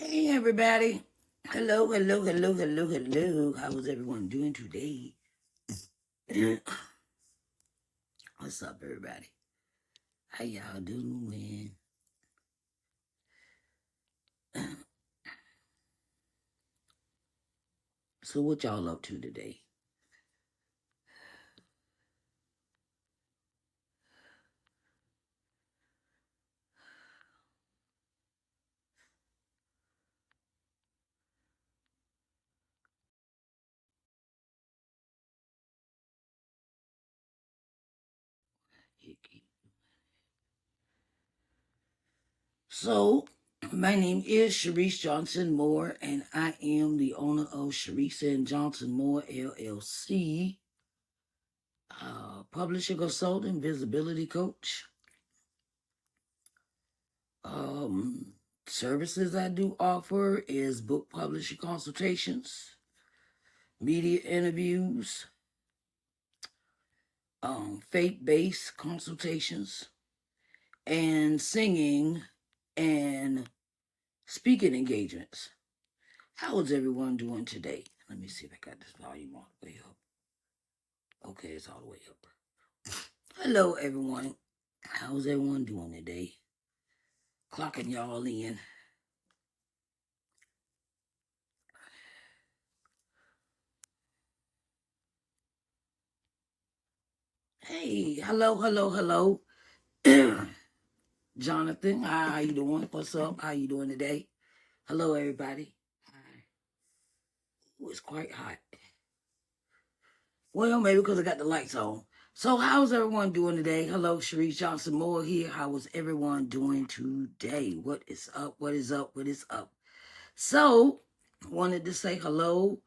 Hey everybody. Hello, hello, hello, hello, hello. How is everyone doing today? What's up, everybody? How y'all doing? So what y'all up to today? So, my name is Sharise Johnson Moore, and I am the owner of Sharise and Johnson Moore LLC, publisher, consultant, visibility coach. Services I do offer is book publishing consultations, media interviews, faith-based consultations, and singing and speaking engagements. How is everyone doing today? Let me see if I got this volume all the way up. Okay, it's all the way up. Hello, everyone. How's everyone doing today? Clocking y'all in. Hey, hello, hello, hello. Jonathan, hi, how you doing? What's up? How you doing today? Hello, everybody. Hi. Ooh, it's quite hot. Well, maybe because I got the lights on. So how's everyone doing today? Hello, Sharise Johnson Moore here. How is everyone doing today? What is up? What is up? What is up? So, wanted to say hello.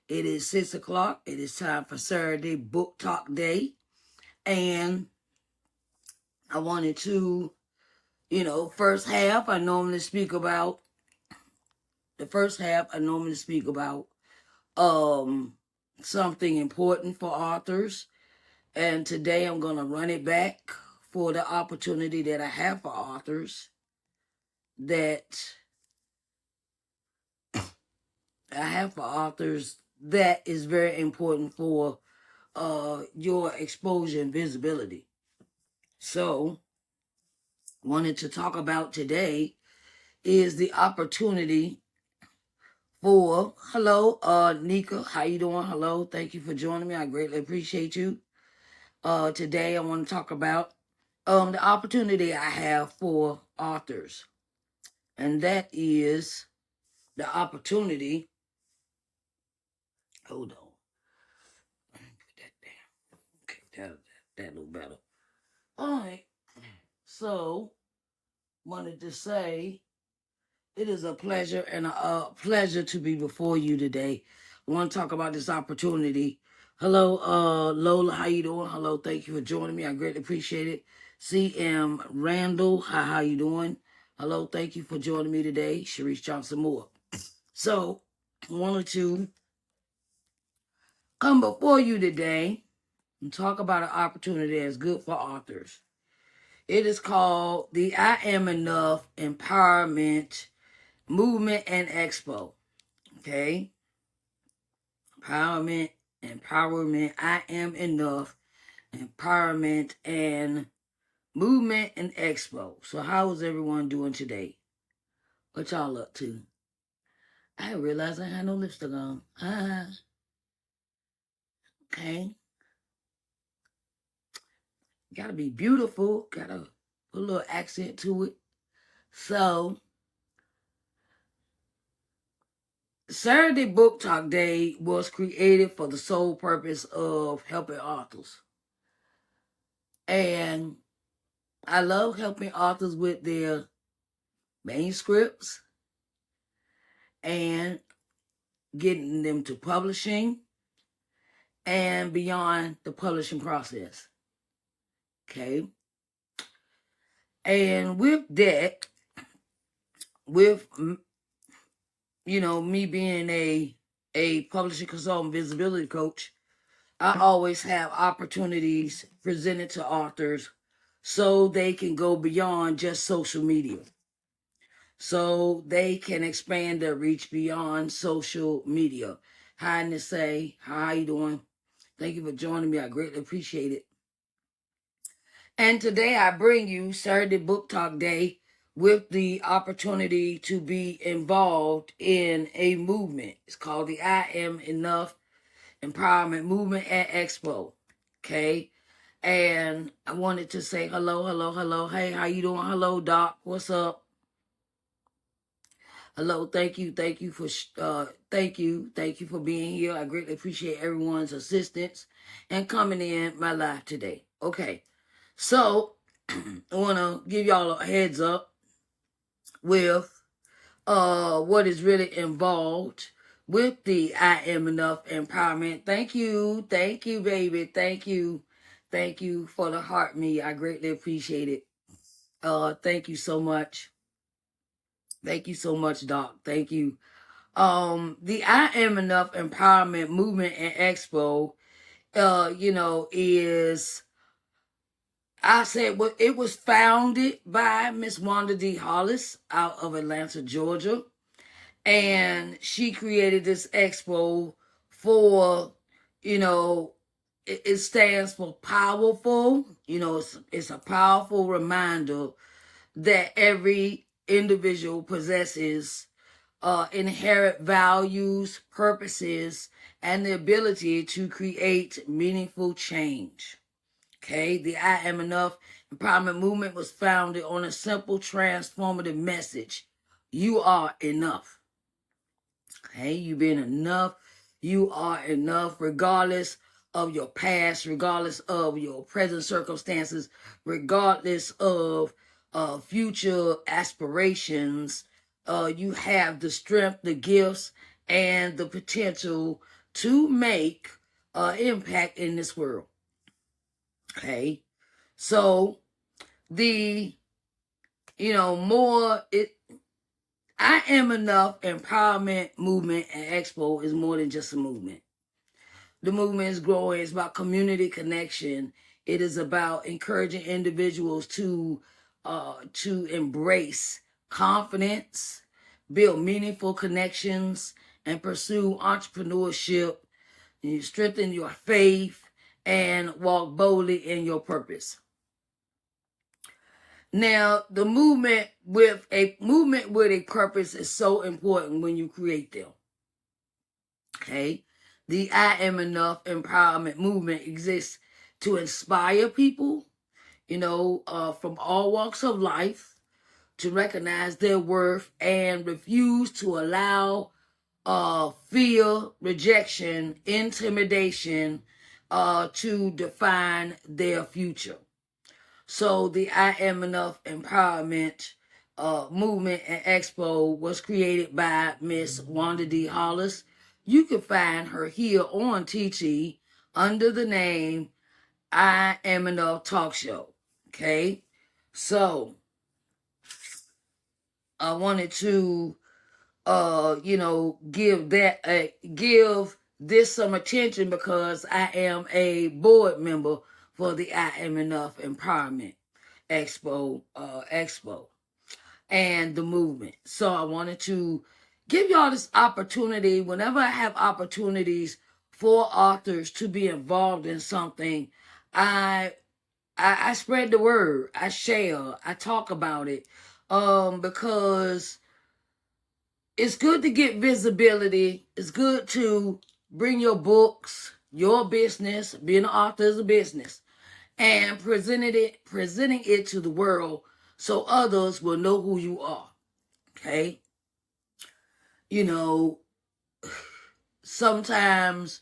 It is 6 o'clock. It is time for Saturday Book Talk Day. And I wanted to, first half, I normally speak about something important for authors. And today I'm going to run it back for the opportunity that I have for authors that is very important for your exposure and visibility. So, wanted to talk about today is the opportunity for, hello, Nika, how you doing? Hello, thank you for joining me. I greatly appreciate you. Today I want to talk about the opportunity I have for authors. And that is the opportunity. Hold on. Let me put that down. Okay, that a little better. All right. So, wanted to say it is a pleasure and a pleasure to be before you today. I want to talk about this opportunity. Hello, Lola, how you doing? Hello, thank you for joining me. I greatly appreciate it. CM Randall, how you doing? Hello, thank you for joining me today. Sharise Johnson Moore. So, I wanted to come before you today and talk about an opportunity that's good for authors. It is called the I Am Enough Empowerment Movement and Expo. Okay? Empowerment, I Am Enough, Empowerment, and Movement and Expo. So how is everyone doing today? What y'all up to? I realized I had no lipstick on. Okay. Gotta be beautiful. Gotta put a little accent to it. So, Saturday Book Talk Day was created for the sole purpose of helping authors. And I love helping authors with their manuscripts and getting them to publishing and beyond the publishing process. Okay. And with that, with, me being a publishing consultant visibility coach, I always have opportunities presented to authors so they can go beyond just social media. so they can expand their reach beyond social media. Hi, Nisay. How you doing? Thank you for joining me. I greatly appreciate it. And today I bring you Saturday Book Talk Day with the opportunity to be involved in a movement. It's called the I Am Enough Empowerment Movement at Expo. Okay. And I wanted to say hello, hello, hello. Hey, how you doing? Hello, Doc. What's up? Hello, thank you for thank you for being here. I greatly appreciate everyone's assistance and coming in my live today. Okay, so I want to give y'all a heads up with what is really involved with the I Am Enough Empowerment. Thank you, baby, thank you for the heart me. I greatly appreciate it. Thank you so much. Thank you so much, Doc. Thank you. The I Am Enough Empowerment Movement and Expo, is, I said, well, it was founded by Miss Wanda D. Hollis out of Atlanta, Georgia. And she created this expo for, it stands for powerful. It's a powerful reminder that every individual possesses inherent values, purposes, and the ability to create meaningful change. Okay, the I Am Enough Empowerment Movement was founded on a simple transformative message. You are enough. Okay, you've been enough. You are enough regardless of your past, regardless of your present circumstances, regardless of future aspirations. You have the strength, the gifts, and the potential to make impact in this world. Okay, so the I Am Enough Empowerment Movement and Expo is more than just a movement. The movement is growing. It's about community connection. It is about encouraging individuals to embrace confidence, build meaningful connections, and pursue entrepreneurship. You strengthen your faith and walk boldly in your purpose. Now, the movement with a purpose is so important when you create them. Okay, the I Am Enough Empowerment Movement exists to inspire people, from all walks of life, to recognize their worth and refuse to allow fear, rejection, intimidation to define their future. So the I Am Enough Empowerment Movement and Expo was created by Miss Wanda D. Hollis. You can find her here on TT under the name I Am Enough Talk Show. Okay, so I wanted to, give this some attention because I am a board member for the I Am Enough Empowerment Expo, and the movement. So I wanted to give y'all this opportunity. Whenever I have opportunities for authors to be involved in something, I spread the word. I share. I talk about it, because it's good to get visibility. It's good to bring your books, your business. Being an author is a business, and presenting it to the world so others will know who you are. Okay, sometimes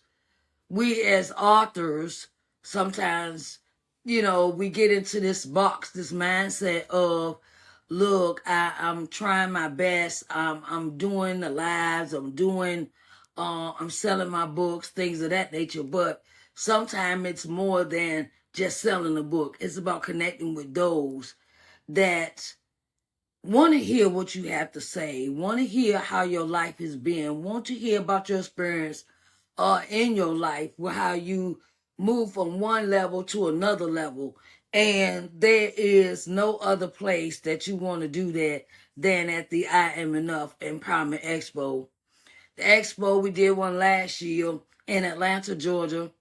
we as authors, we get into this box, this mindset of, look, I'm trying my best. I'm doing the lives. I'm selling my books, things of that nature. But sometimes it's more than just selling a book. It's about connecting with those that want to hear what you have to say, want to hear how your life has been, want to hear about your experience in your life, how you move from one level to another level. And there is no other place that you want to do that than at the I Am Enough Empowerment Expo. The expo, we did one last year in Atlanta, Georgia,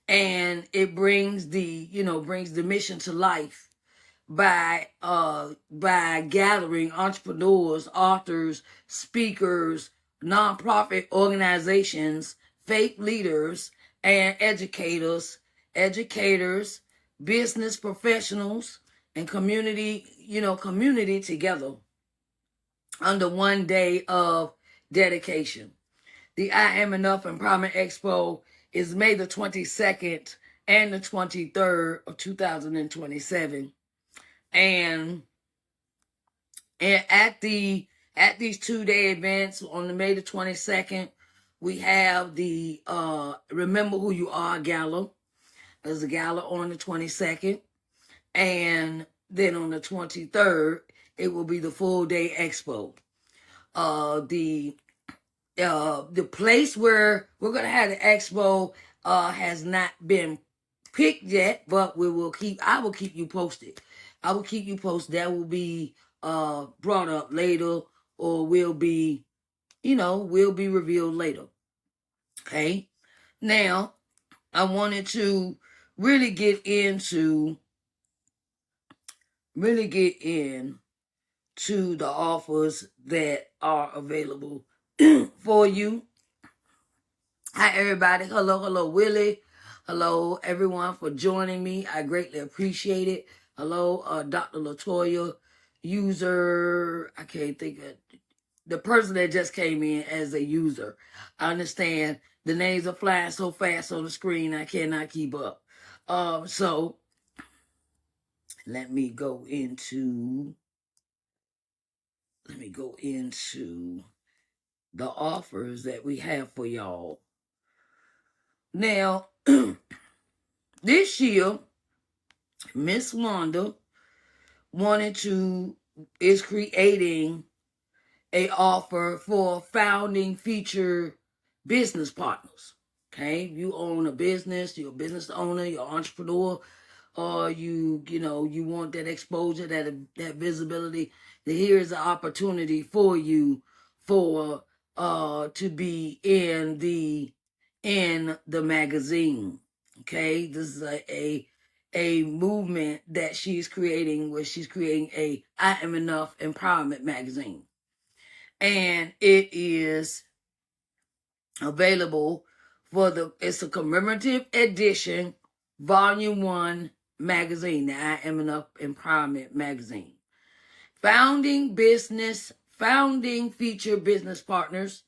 and it brings the mission to life by gathering entrepreneurs, authors, speakers, nonprofit organizations, faith leaders, and educators, business professionals, and community together under one day of dedication. The I Am Enough Empowerment Expo is May the 22nd and the 23rd of 2027. And at these 2-day events on the May the 22nd, we have the Remember Who You Are gala. There's a gala on the 22nd. And then on the 23rd, it will be the full day expo. The place where we're going to have the expo has not been picked yet, but I will keep you posted. I will keep you posted. That will be brought up later, or will be revealed later. Okay. Now, I wanted to really get into the offers that are available for you. Hi, everybody. Hello, Willie. Hello, everyone, for joining me. I greatly appreciate it. Hello, Dr. LaToya, user. I can't think of the person that just came in as a user. I understand the names are flying so fast on the screen, I cannot keep up. So let me go into the offers that we have for y'all. Now, this year, Miss Wanda is creating a offer for founding feature business partners. Okay, you own a business, you're a business owner, you're an entrepreneur, or you want that exposure, that visibility. Here is an opportunity for you to be in the magazine. Okay, this is a movement that she's creating, where she's creating a I Am Enough Empowerment magazine, and it is available it's a commemorative edition, volume 1 magazine, the I Am Enough Empowerment magazine. Founding feature business partners.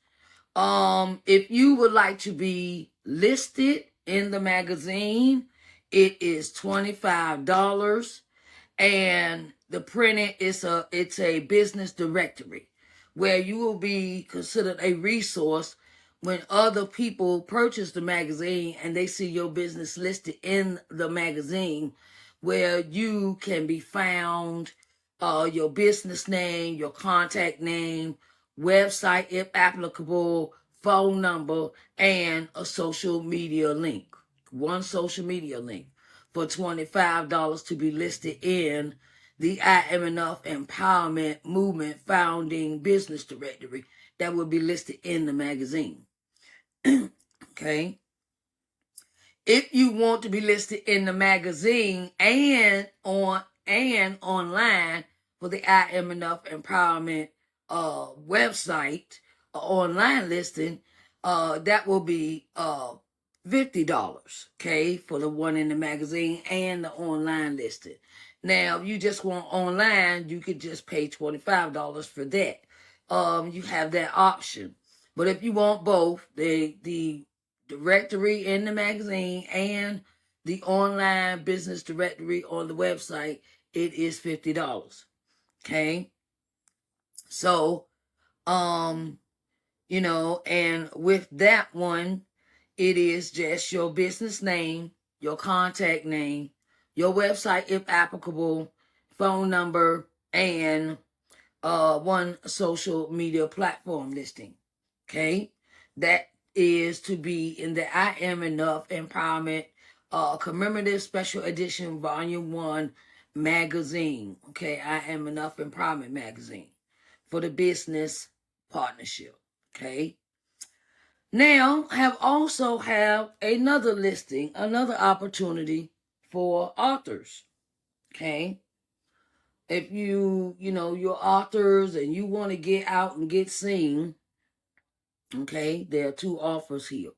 If you would like to be listed in the magazine, it is $25, and the printed it's a business directory where you will be considered a resource when other people purchase the magazine and they see your business listed in the magazine, where you can be found, your business name, your contact name, website if applicable, phone number, and a social media link. One social media link for $25 to be listed in the I Am Enough Empowerment Movement Founding Business Directory that will be listed in the magazine. Okay. If you want to be listed in the magazine and online for the I Am Enough Empowerment website, online listing, that will be $50, okay, for the one in the magazine and the online listing. Now, if you just want online, you could just pay $25 for that. You have that option. But if you want both, the directory in the magazine and the online business directory on the website, it is $50. Okay. So, and with that one, it is just your business name, your contact name, your website if applicable, phone number, and one social media platform listing. Okay. That is to be in the I Am Enough Empowerment commemorative special edition volume 1 magazine. Okay, I Am Enough Empowerment magazine for the business partnership. Okay. Now, have another listing, another opportunity for authors. Okay. If you're authors and you want to get out and get seen, okay, there are 2 offers here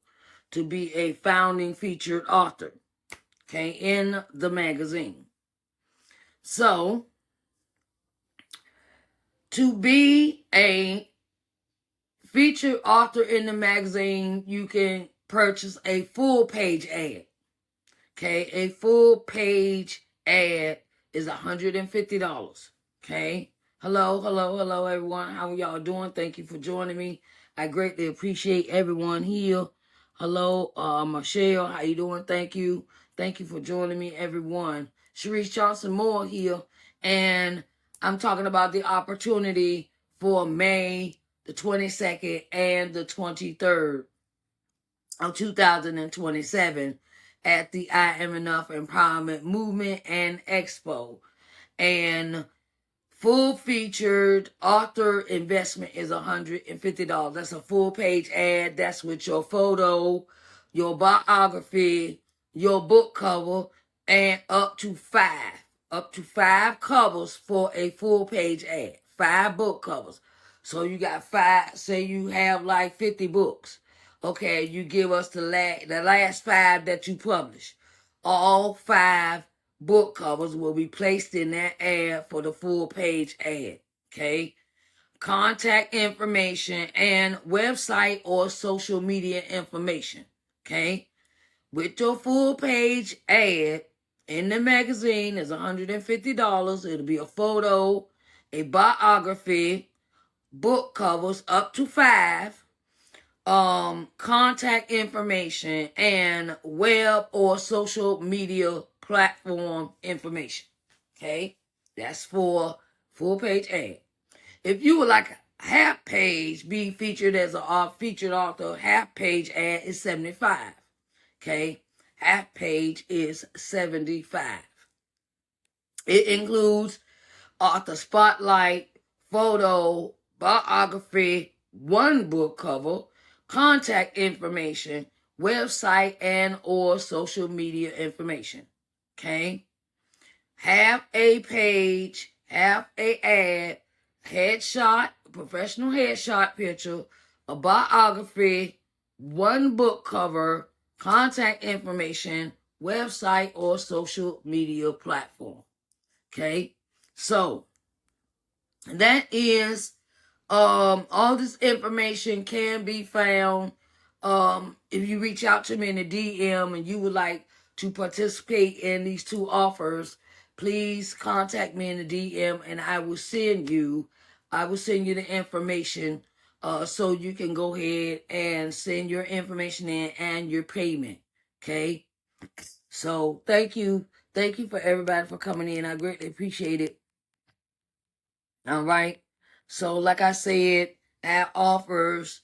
to be a founding featured author, okay, in the magazine. So, to be a featured author in the magazine, you can purchase a full page ad. Okay, a full page ad is $150. Okay. Hello, everyone. How are y'all doing? Thank you for joining me. I greatly appreciate everyone here. Hello, Michelle. How you doing? Thank you. Thank you for joining me, everyone. Sharise Johnson Moore here, and I'm talking about the opportunity for May the 22nd and the 23rd of 2027 at the I Am Enough Empowerment Movement and Expo. And full featured author investment is $150. That's a full page ad. That's with your photo, your biography, your book cover, and up to five covers for a full page ad. 5 book covers. So you got 5, say you have like 50 books. Okay, you give us the last 5 that you publish. All 5 book covers will be placed in that ad for the full page ad. Okay. Contact information and website or social media information. Okay. With your full page ad in the magazine is $150. It'll be a photo, a biography, book covers up to 5, contact information, and web or social media platform information. Okay, that's for full page ad. If you would like a half page be featured as a featured author, half page ad is $75. Okay, half page is $75. It includes author spotlight, photo, biography, 1 book cover, contact information, website and or social media information. Okay? Half a page, half a ad, headshot, professional headshot picture, a biography, 1 book cover, contact information, website or social media platform. Okay? So, that is all this information can be found if you reach out to me in the DM and you would like to participate in these 2 offers. Please contact me in the DM and I will send you the information so you can go ahead and send your information in and your payment. Okay? So thank you for everybody for coming in. I greatly appreciate it. All right. So, like I said, that offers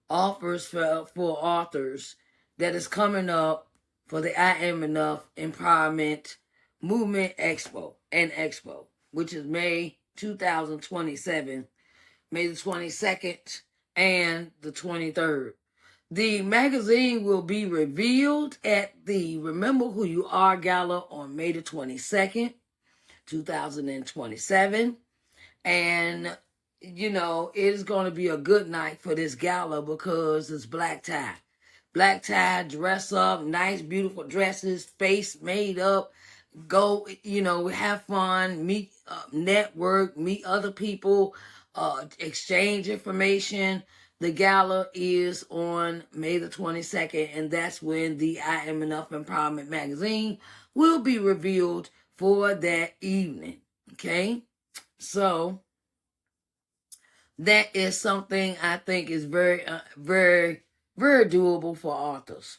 for authors that is coming up for the I Am Enough Empowerment Movement Expo, which is May 2027, May the 22nd and the 23rd. The magazine will be revealed at the Remember Who You Are Gala on May the 22nd, 2027. And, it is going to be a good night for this gala because it's black tie. Black tie, dress up, nice, beautiful dresses, face made up, go, have fun, meet, network, meet other people, exchange information. The gala is on May the 22nd, and that's when the I Am Enough Empowerment magazine will be revealed for that evening. Okay? So, that is something I think is very, very, very doable for authors.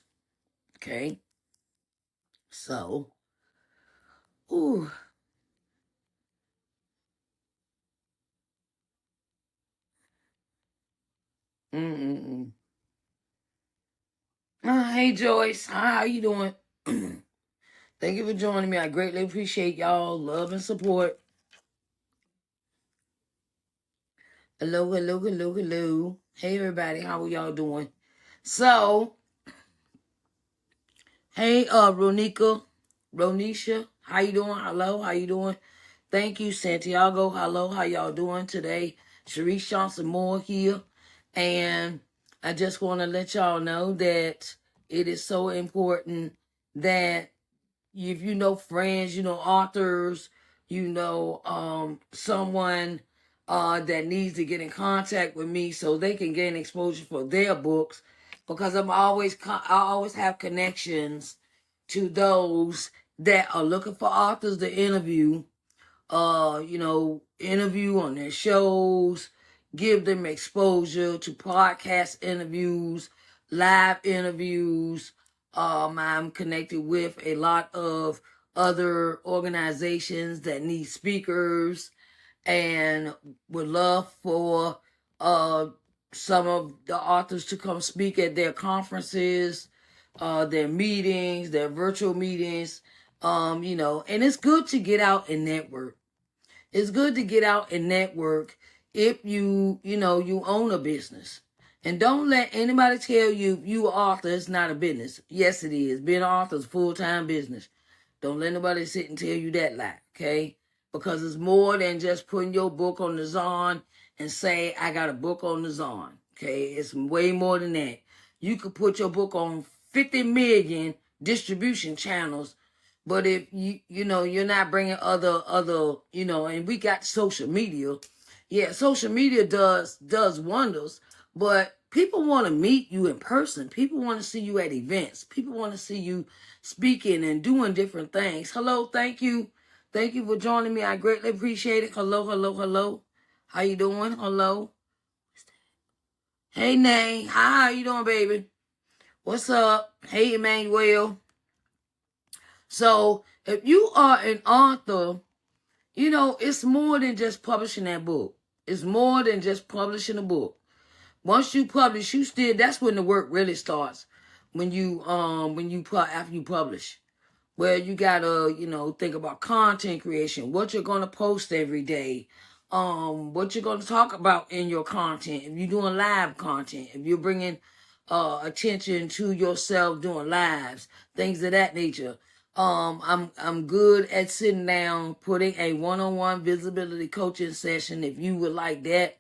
Okay? So, ooh. Mm-mm-mm. Hey, Joyce. How you doing? Thank you for joining me. I greatly appreciate y'all love and support. Hello, hello, hello, hello. Hey, everybody. How are y'all doing? So, hey, Ronisha, how you doing? Hello, how you doing? Thank you, Santiago. Hello, how y'all doing today? Sharise Johnson Moore here. And I just want to let y'all know that it is so important that if you know friends, you know authors, you know someone that needs to get in contact with me so they can gain exposure for their books, because I always have connections to those that are looking for authors to interview, interview on their shows, give them exposure to podcast interviews, live interviews. I'm connected with a lot of other organizations that need speakers and would love for some of the authors to come speak at their conferences, their meetings, their virtual meetings. And it's good to get out and network. It's good to get out and network if you own a business. And don't let anybody tell you you an author, it's not a business. Yes, it is. Being an author is a full-time business. Don't let nobody sit and tell you that lie, okay? Because it's more than just putting your book on the Zon and say, I got a book on the Zon, okay? It's way more than that. You could put your book on 50 million distribution channels, but if you're not bringing other, and we got social media. Yeah, social media does wonders, but people want to meet you in person. People want to see you at events. People want to see you speaking and doing different things. Hello, thank you. Thank you for joining me. I greatly appreciate it. Hello, hello, hello. How you doing? Hello. Hey, Nay. Hi, how you doing, baby? What's up? Hey, Emmanuel. So, if you are an author, it's more than just publishing that book. It's more than just publishing a book. Once you publish, that's when the work really starts. After you publish. Where you gotta, think about content creation, what you're gonna post every day, what you're gonna talk about in your content. If you're doing live content, if you're bringing attention to yourself doing lives, things of that nature. I'm good at sitting down, putting a one-on-one visibility coaching session. If you would like that,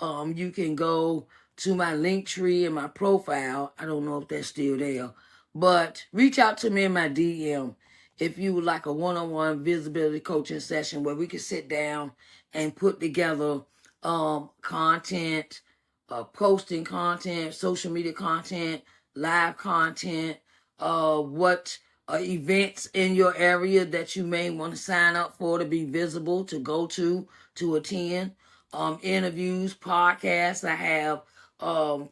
you can go to my link tree in my profile. I don't know if that's still there, but reach out to me in my DM if you would like a one-on-one visibility coaching session where we can sit down and put together content, posting content, social media content, live content, what events in your area that you may want to sign up for to be visible, to go to attend, interviews, podcasts. I have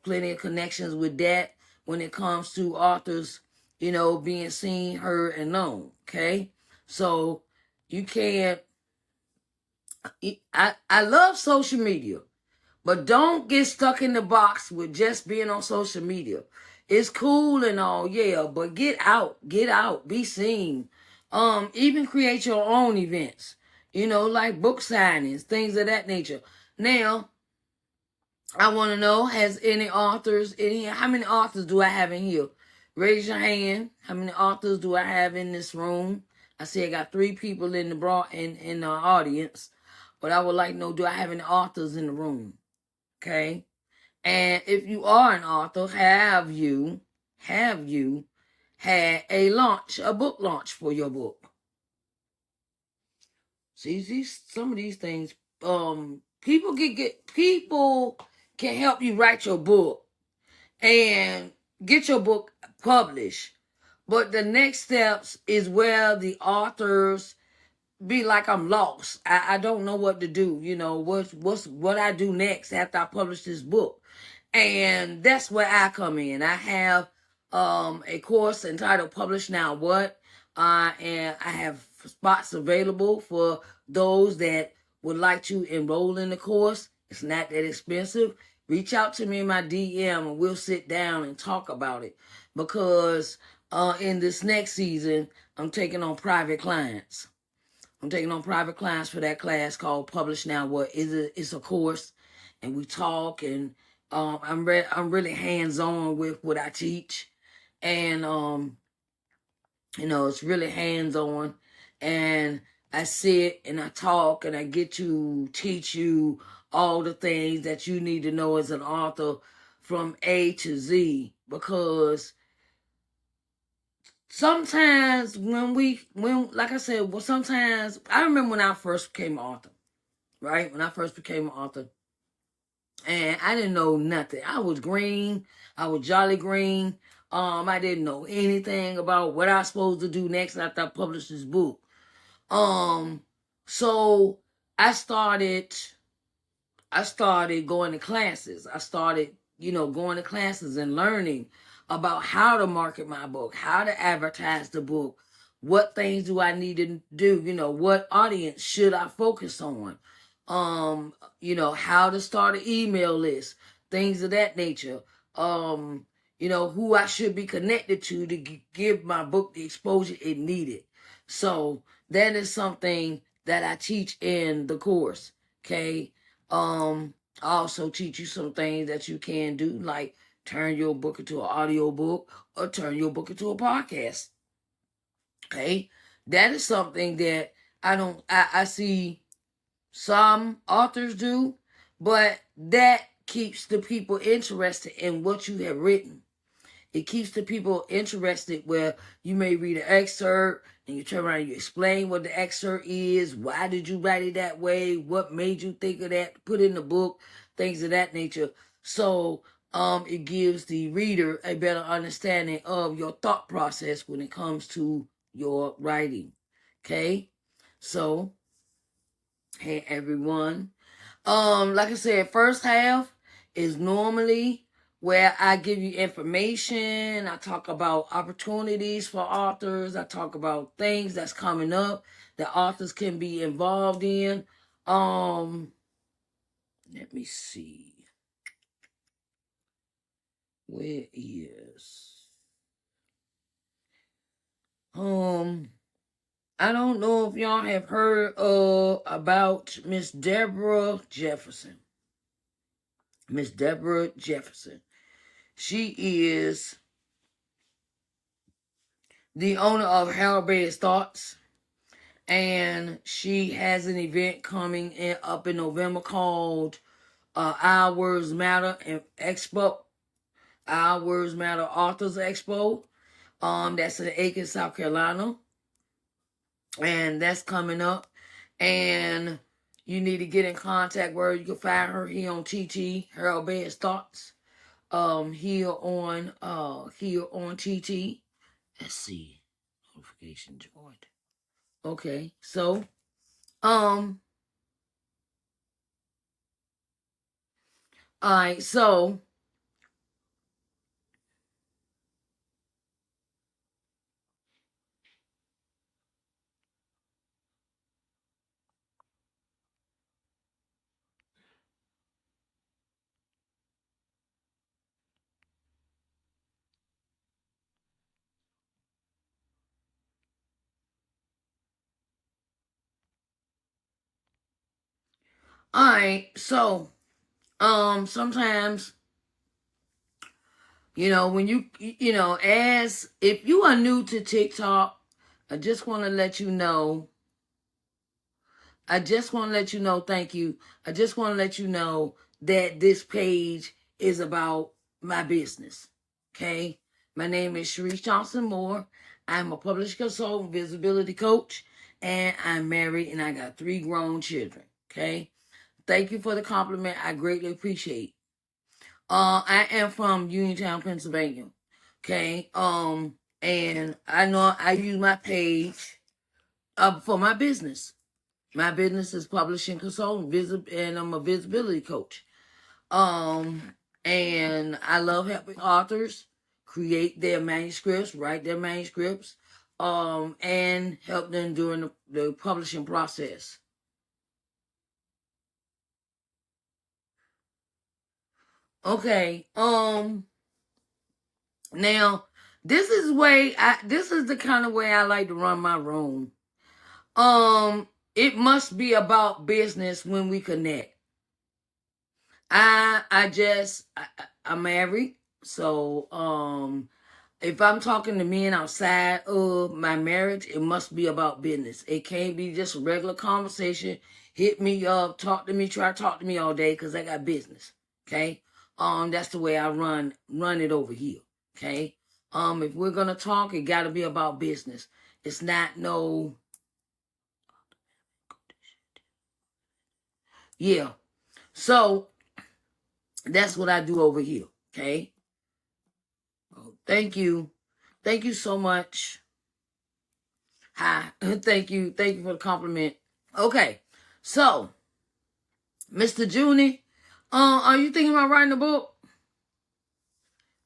plenty of connections with that when it comes to authors, being seen, heard, and known. Okay, so you can't. I love social media, but don't get stuck in the box with just being on social media. It's cool and all, yeah, but get out, be seen. Even create your own events, like book signings, things of that nature. Now, I want to know, how many authors do I have in here? Raise your hand. How many authors do I have in this room? I see I got 3 people in the audience, but I would like to know, do I have any authors in the room? Okay. And if you are an author, have you had a book launch for your book? See, some of these things, people can help you write your book and get your book published. But the next steps is where the authors be like, I'm lost. I don't know what to do. What I do next after I publish this book. And that's where I come in. I have a course entitled Publish Now What? And I have spots available for those that would like to enroll in the course. It's not that expensive. Reach out to me in my DM and we'll sit down and talk about it. Because in this next season, I'm taking on private clients. I'm taking on private clients for that class called Publish Now What. It's a course, and we talk, and I'm really hands on with what I teach, and it's really hands on, and I sit and I talk and I get to teach you all the things that you need to know as an author from A to Z, because sometimes like I said, well, sometimes I remember when I first became an author, right? When I first became an author, and I didn't know nothing. I was green. I was jolly green. I didn't know anything about what I was supposed to do next after I published this book. So I started going to classes. I started, going to classes and learning about how to market my book, how to advertise the book, what things do I need to do, what audience should I focus on, how to start an email list, things of that nature, who I should be connected to give my book the exposure it needed. So that is something that I teach in the course. Okay. I also teach you some things that you can do, like turn your book into an audio book or turn your book into a podcast. Okay. That is something that I see some authors do, but that keeps the people interested in what you have written. It keeps the people interested where you may read an excerpt and you turn around and you explain what the excerpt is. Why did you write it that way? What made you think of that? Put in the book, things of that nature. So it gives the reader a better understanding of your thought process when it comes to your writing. Okay? So, hey everyone. Like I said, first half is normally where I give you information. I talk about opportunities for authors. I talk about things that's coming up that authors can be involved in. Let me see. Where is I don't know if y'all have heard about Miss Deborah Jefferson. Miss Deborah Jefferson. She is the owner of Harold's Thoughts, and she has an event coming up in November called Our Words Matter and Expo. Our Words Matter Authors Expo. That's in Aiken, South Carolina, and that's coming up. And you need to get in contact with her. You can find her here on TT, Harold's Thoughts. Here on TT. Let's see. Notification joined. Okay, so all right, so all right, so sometimes when as if you are new to TikTok, I just want to let you know. Thank you. I just want to let you know that this page is about my business. Okay? My name is Sharise Johnson Moore. I'm a published consultant, visibility coach, and I'm married and I got 3 grown children. Okay? Thank you for the compliment. I greatly appreciate. I am from Uniontown, Pennsylvania. Okay? And I know I use my page for my business. My business is publishing consultant, and I'm a visibility coach. And I love helping authors create their manuscripts, write their manuscripts, and help them during the publishing process. Okay. Now this is the kind of way I like to run my room. It must be about business when we connect. I'm married, so if I'm talking to men outside of my marriage, it must be about business. It can't be just a regular conversation. Hit me up, talk to me, try to talk to me all day because I got business. Okay. That's the way I run it over here. Okay. If we're gonna talk, it gotta be about business. It's not no. Yeah. So that's what I do over here. Okay. Thank you. Thank you so much. Hi. Thank you. Thank you for the compliment. Okay. So, Mr. Junie, are you thinking about writing a book?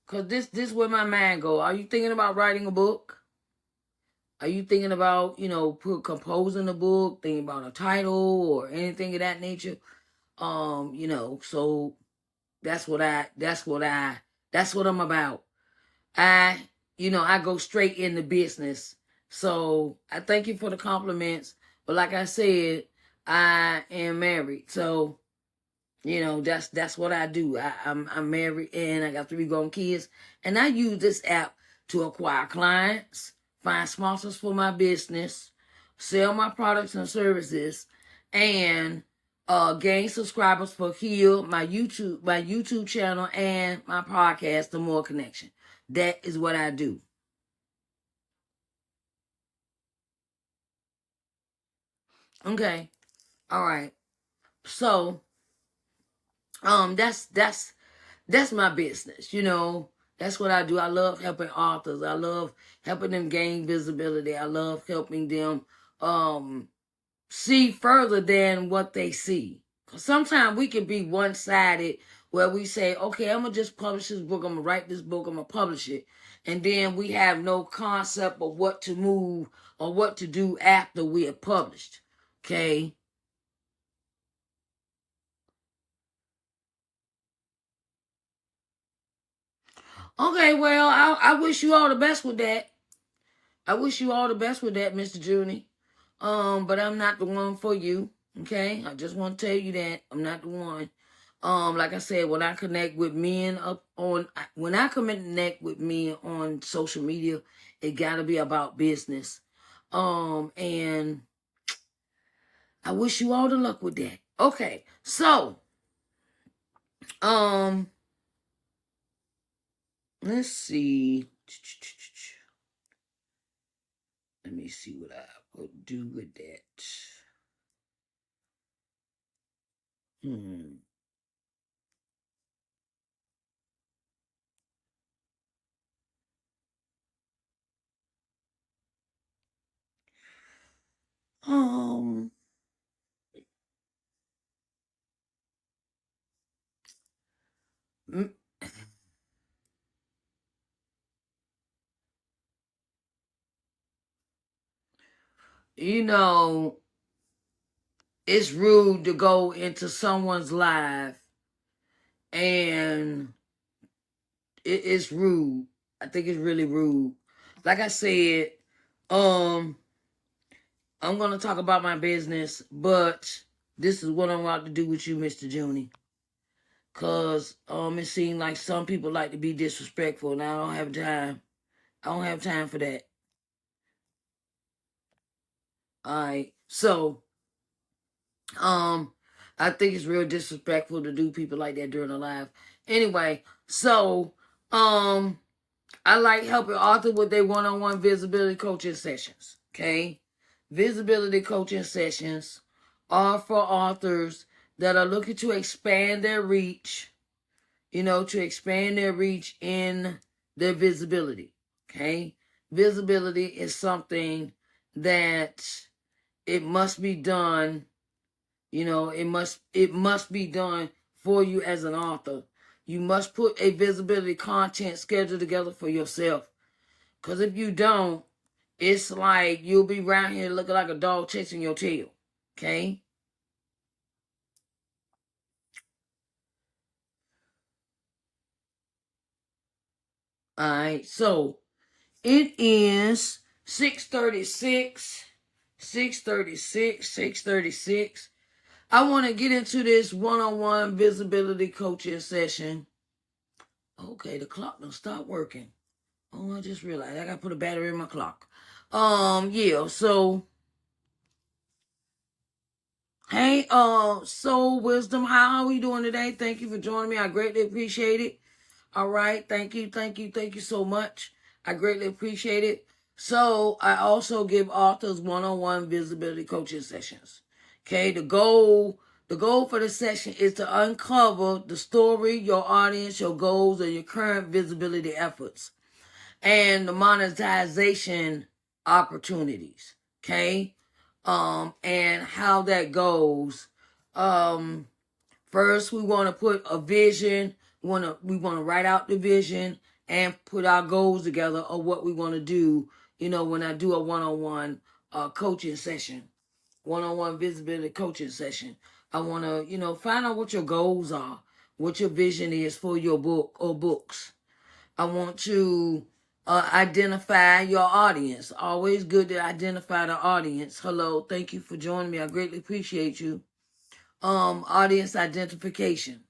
Cause this where my mind go. Are you thinking about writing a book? Are you thinking about, composing a book, thinking about a title or anything of that nature? So that's what I'm about. I go straight into business. So I thank you for the compliments. But like I said, I am married. So, that's what I do. I'm married and I got 3 grown kids. And I use this app to acquire clients, find sponsors for my business, sell my products and services, and gain subscribers for here, my YouTube channel, and my podcast, The More Connection. That is what I do. Okay. All right. So, that's my business, That's what I do. I love helping authors. I love helping them gain visibility. I love helping them see further than what they see. Sometimes we can be one-sided where we say, okay, I'm going to just publish this book. I'm going to write this book. I'm going to publish it. And then we have no concept of what to move or what to do after we have published. Okay. Okay, well, I wish you all the best with that. I wish you all the best with that, Mr. Junie. But I'm not the one for you. Okay, I just want to tell you that I'm not the one. Like I said, when I connect with men on social media, it gotta be about business. And I wish you all the luck with that. Okay, so, let's see. Let me see what I will do with that. Hmm. Um, you know, it's rude to go into someone's life and it's rude. I think it's really rude. Like I said, I'm gonna talk about my business, but this is what I'm about to do with you, Mr. Junie. Cause it seems like some people like to be disrespectful, and I don't have time. I don't have time for that. All right. So, I think it's real disrespectful to do people like that during a live. Anyway, so, I like helping authors with their one-on-one visibility coaching sessions. Okay, visibility coaching sessions are for authors that are looking to expand their reach. To expand their reach in their visibility. Okay, visibility is something that it must be done. It must be done for you as an author. You must put a visibility content schedule together for yourself. Because if you don't, it's like you'll be around here looking like a dog chasing your tail. Okay? Alright, so It is 6:36. 6:36. I want to get into this one-on-one visibility coaching session. Okay, the clock done stopped working. Oh, I just realized I gotta put a battery in my clock. Yeah, so hey, Soul Wisdom, how are we doing today? Thank you for joining me. I greatly appreciate it. All right, thank you so much. I greatly appreciate it. So I also give authors one-on-one visibility coaching sessions. Okay, the goal for the session is to uncover the story, your audience, your goals, and your current visibility efforts, and the monetization opportunities. Okay, and how that goes. First, we want to put a vision. We want to write out the vision and put our goals together of what we want to do. When I do a one-on-one coaching session, one-on-one visibility coaching session, I want to find out what your goals are, what your vision is for your book or books. I want to identify your audience. Always good to identify the audience. Hello, thank you for joining me. I greatly appreciate you. Audience identification.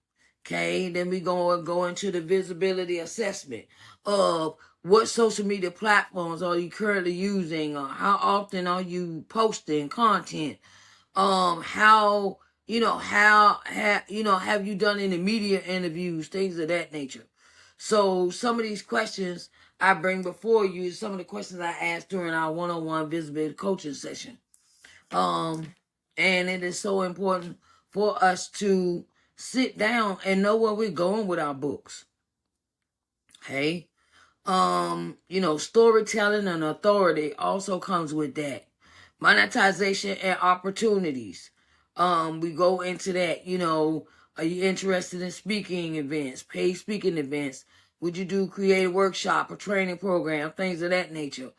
Okay, then we go into the visibility assessment of what social media platforms are you currently using, or how often are you posting content. How have you done any media interviews, things of that nature. So some of these questions I bring before you, some of the questions I asked during our one-on-one visibility coaching session. And it is so important for us to sit down and know where we're going with our books. Hey, storytelling and authority also comes with that. Monetization and opportunities. We go into that. Are you interested in speaking events, paid speaking events? Would you do creative workshop or training program, things of that nature?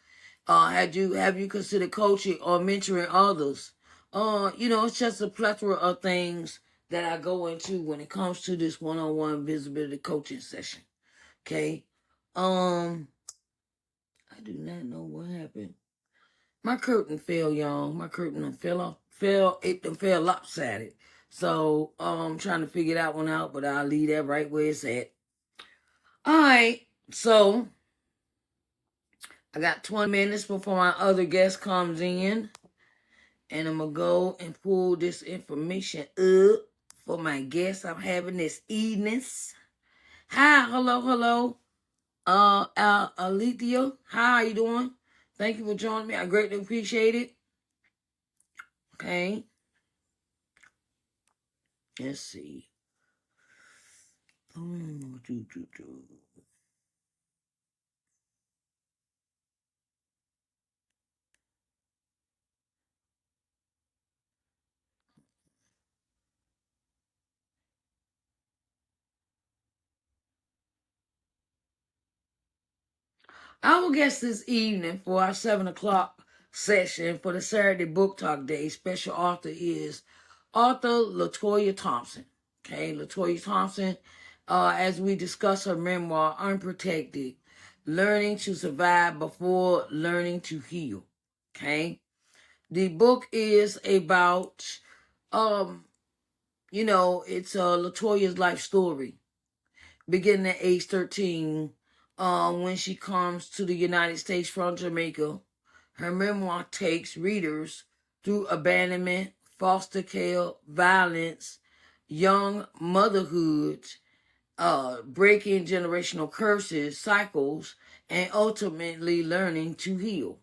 Have you considered coaching or mentoring others? It's just a plethora of things that I go into when it comes to this one-on-one visibility coaching session. Okay. I do not know what happened. My curtain fell, y'all. My curtain fell lopsided. So I'm trying to figure that one out, but I'll leave that right where it's at. All right. So I got 20 minutes before my other guest comes in. And I'm going to go and pull this information up for my guest I'm having this evening. Hi, hello. LaToya, how are you doing? Thank you for joining me. I greatly appreciate it. Okay. Let's see. Our guest this evening for our 7 o'clock session for the Saturday Book Talk Day special author is author LaToya Thompson. Okay, LaToya Thompson, as we discuss her memoir, Unprotected, Learning to Survive Before Learning to Heal. Okay, the book is about, it's LaToya's life story, beginning at age 13, when she comes to the United States from Jamaica. Her memoir takes readers through abandonment, foster care, violence, young motherhood, breaking generational curses, cycles, and ultimately learning to heal.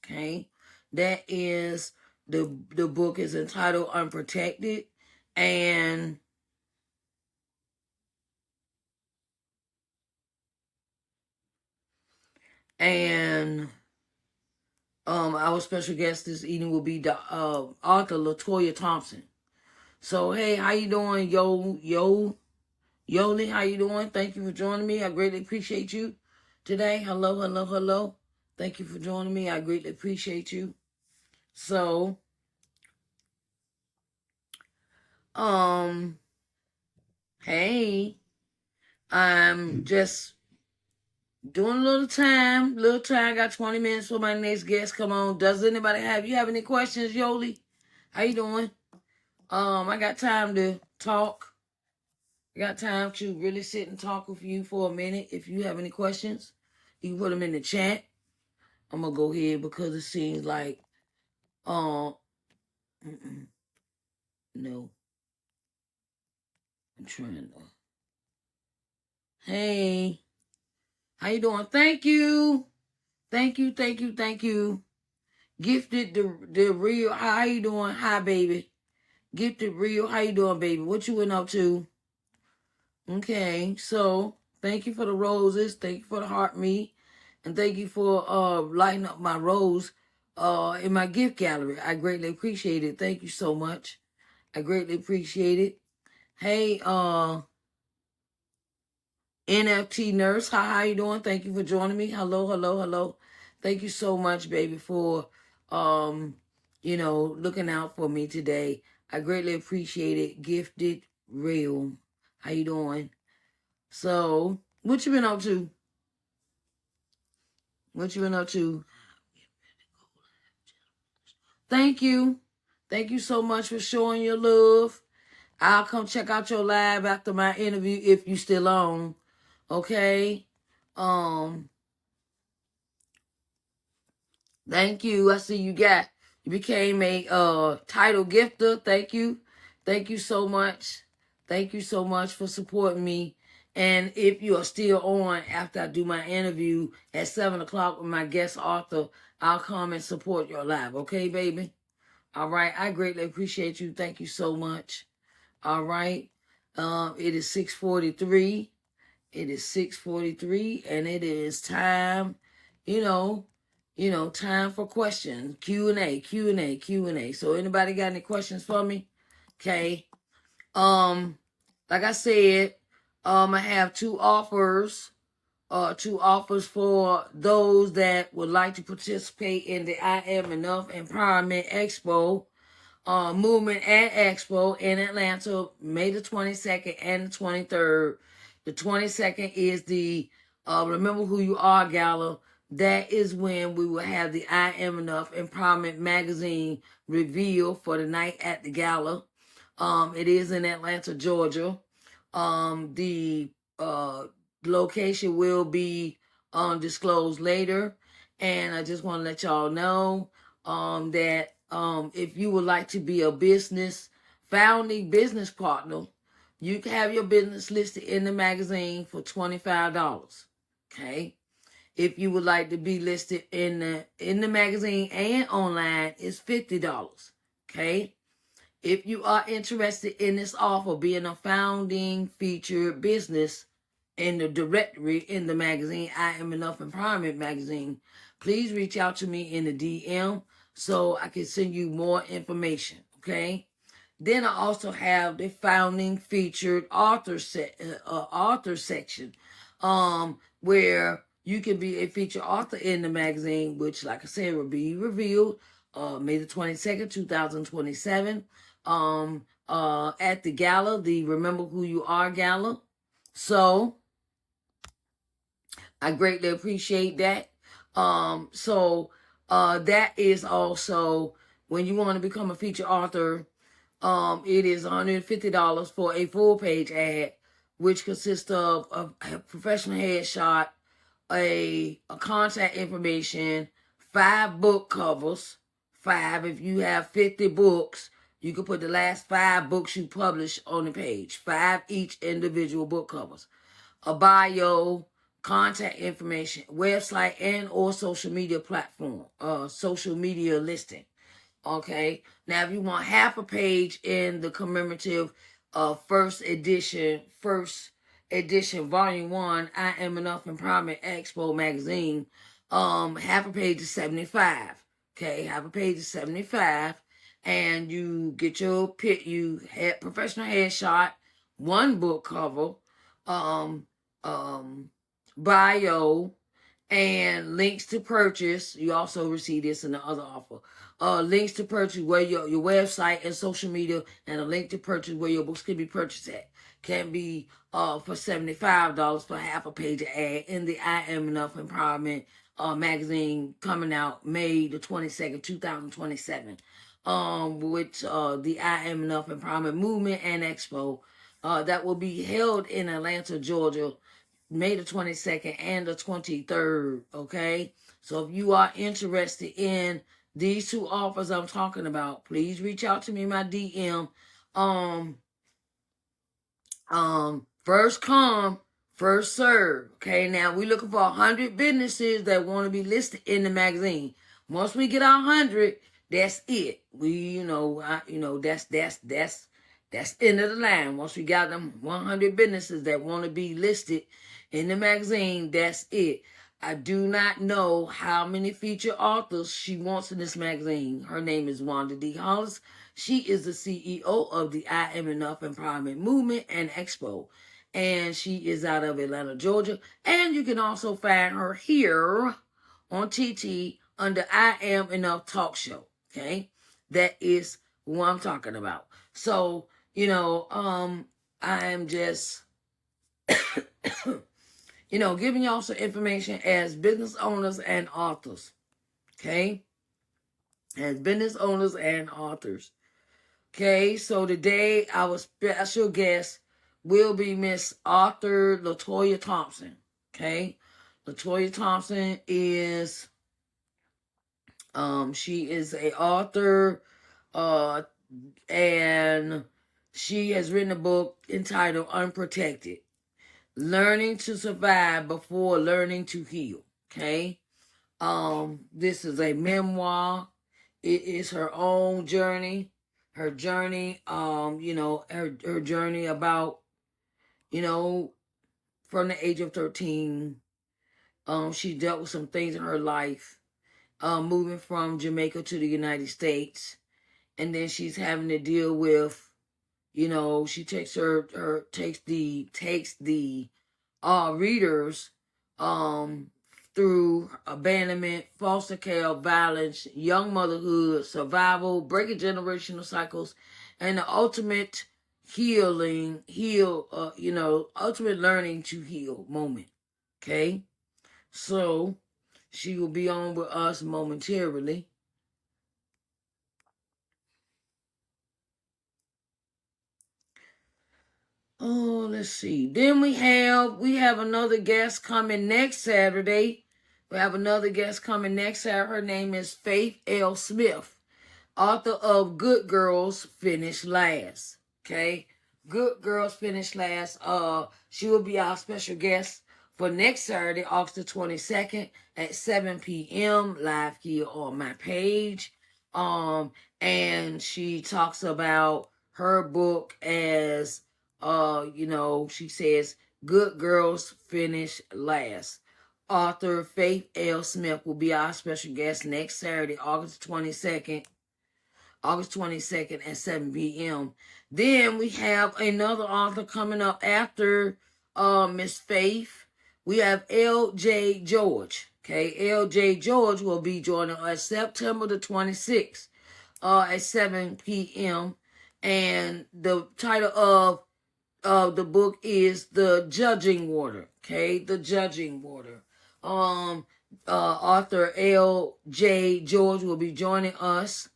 Okay, that is the book is entitled Unprotected, and our special guest this evening will be the author LaToya Thompson. So hey, how you doing, Yoli? How you doing? Thank you for joining me. I greatly appreciate you today. Hello. Thank you for joining me. I greatly appreciate you. So, hey, I'm just Doing a little time. Got 20 minutes for my next guest. Come on. Does anybody have any questions, Yoli? How you doing? I got time to talk. I got time to really sit and talk with you for a minute. If you have any questions, you can put them in the chat. I'm gonna go ahead because it seems like no. I'm trying to. Hey, how you doing? Thank you. Gifted the real. How you doing? Hi, baby. Gifted real. How you doing, baby? What you been up to? Okay, so thank you for the roses. Thank you for the heart me, and thank you for lighting up my rose in my gift gallery. I greatly appreciate it. Thank you so much. I greatly appreciate it. Hey, NFT nurse, how you doing? Thank you for joining me. Hello. Thank you so much, baby, for looking out for me today. I greatly appreciate it. Gifted real. How you doing? So, what you been up to? Thank you. Thank you so much for showing your love. I'll come check out your live after my interview if you still on. Okay. Thank you. I see you became a title gifter. Thank you. Thank you so much. Thank you so much for supporting me. And if you are still on after I do my interview at 7:00 with my guest author, I'll come and support your live. Okay, baby? All right. I greatly appreciate you. Thank you so much. All right. It is 6:43. It is 6:43, and it is time, time for questions. Q&A. So anybody got any questions for me? Okay. Like I said, I have two offers for those that would like to participate in the I Am Enough Empowerment Expo movement at Expo in Atlanta, May the 22nd and the 23rd. The 22nd is the Remember Who You Are Gala. That is when we will have the I Am Enough Empowerment Magazine reveal for the night at the gala. It is in Atlanta, Georgia. The location will be disclosed later. And I just want to let y'all know that if you would like to be a founding business partner, you can have your business listed in the magazine for $25. Okay. If you would like to be listed in the magazine and online, it's $50. Okay. If you are interested in this offer, being a founding featured business in the directory in the magazine, I Am Enough Empowerment Magazine, please reach out to me in the DM so I can send you more information, okay? Then I also have the founding featured author section, where you can be a featured author in the magazine, which, like I said, will be revealed May the 22nd, 2027, at the gala, the Remember Who You Are Gala. So I greatly appreciate that. That is also when you want to become a featured author. It is $150 for a full page ad, which consists of a professional headshot, a contact information, 5 book covers. 5. If you have 50 books, you can put the last 5 books you published on the page. 5 each individual book covers. A bio, contact information, website, and or social media platform, social media listing. Okay. Now, if you want half a page in the commemorative first edition, volume 1, I Am Enough Empowerment Expo magazine, half a page is $75. Okay, half a page is $75, and you get your professional headshot, 1 book cover, bio, and links to purchase. You also receive this in the other offer. Links to purchase where your website and social media, and a link to purchase where your books can be purchased at. Can be for $75 for half a page of ad in the I Am Enough Empowerment magazine, coming out May the 22nd, 2027. Which the I Am Enough Empowerment Movement and Expo that will be held in Atlanta, Georgia, May the 22nd and the 23rd, okay? So if you are interested in these two offers I'm talking about, please reach out to me in my DM. First come, first serve. Okay, now we're looking for 100 businesses that want to be listed in the magazine. Once we get our 100, that's it. That's end of the line. Once we got them 100 businesses that want to be listed in the magazine, that's it. I do not know how many featured authors she wants in this magazine. Her name is Wanda D. Hollis. She is the CEO of the I Am Enough Empowerment Movement and Expo. And she is out of Atlanta, Georgia. And you can also find her here on TT under I Am Enough Talk Show. Okay? That is who I'm talking about. So, I am just, giving y'all some information as business owners and authors. Okay? As business owners and authors. Okay, so today our special guest will be Miss author LaToya Thompson. Okay, LaToya Thompson is, she is a author, and she has written a book entitled Unprotected, Learning to Survive Before Learning to Heal. Okay, this is a memoir. It is her own journey. Her journey, her journey about, from the age of 13, she dealt with some things in her life, moving from Jamaica to the United States, and then she's having to deal with, she takes the readers, through abandonment, foster care, violence, young motherhood, survival, breaking generational cycles, and the ultimate ultimate learning to heal moment. Okay? So, she will be on with us momentarily. Oh, let's see. Then we have another guest coming next Saturday. We have another guest coming next Saturday. Her name is Faith L. Smith, author of Good Girls Finish Last. Okay? Good Girls Finish Last. She will be our special guest for next Saturday, August the 22nd at 7 p.m. live here on my page. And she talks about her book as she says, Good Girls Finish Last. Author Faith L. Smith will be our special guest next Saturday, August 22nd at 7 p.m. Then we have another author coming up after Miss Faith. We have L.J. George. Okay, L.J. George will be joining us September the 26th at 7 p.m. And the title of the book is The Judging Water. Okay, The Judging Water. Author L.J. George will be joining us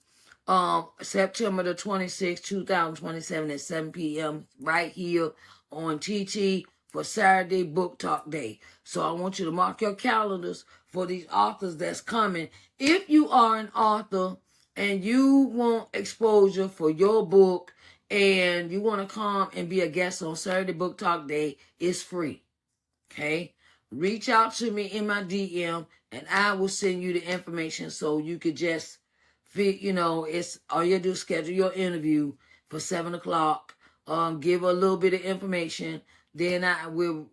September the 26th, 2027 at 7 p.m. right here on TT for Saturday Book Talk Day. So I want you to mark your calendars for these authors that's coming. If you are an author and you want exposure for your book and you want to come and be a guest on Saturday Book Talk Day, it's free. Okay? Reach out to me in my DM and I will send you the information so you could just it's all you do is schedule your interview for 7 o'clock. Give a little bit of information. Then I will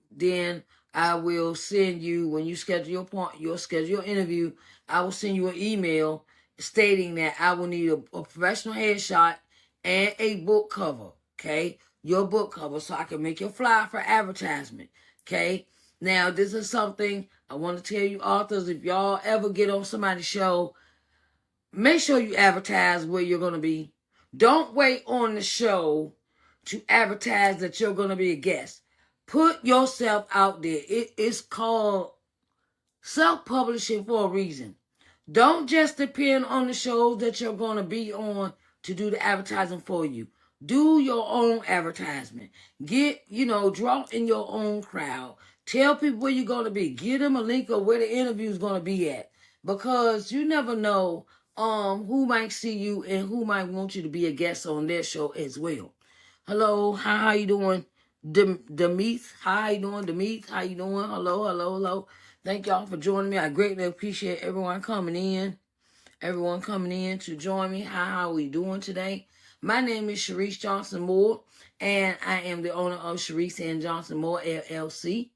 send you, when you schedule your interview, I will send you an email stating that I will need a professional headshot and a book cover. Okay, your book cover, so I can make your flyer for advertisement. Okay. Now, this is something I want to tell you, authors, if y'all ever get on somebody's show, make sure you advertise where you're going to be. Don't wait on the show to advertise that you're going to be a guest. Put yourself out there. It's called self-publishing for a reason. Don't just depend on the shows that you're going to be on to do the advertising for you. Do your own advertisement. Draw in your own crowd. Tell people where you're going to be. Give them a link of where the interview is going to be at. Because you never know who might see you and who might want you to be a guest on their show as well. Hello, how you doing? Demeeth, how you doing? Demeeth, how you doing? Hello. Thank y'all for joining me. I greatly appreciate everyone coming in to join me. How are we doing today? My name is Sharise Johnson Moore, and I am the owner of Sharise and Johnson Moore, LLC.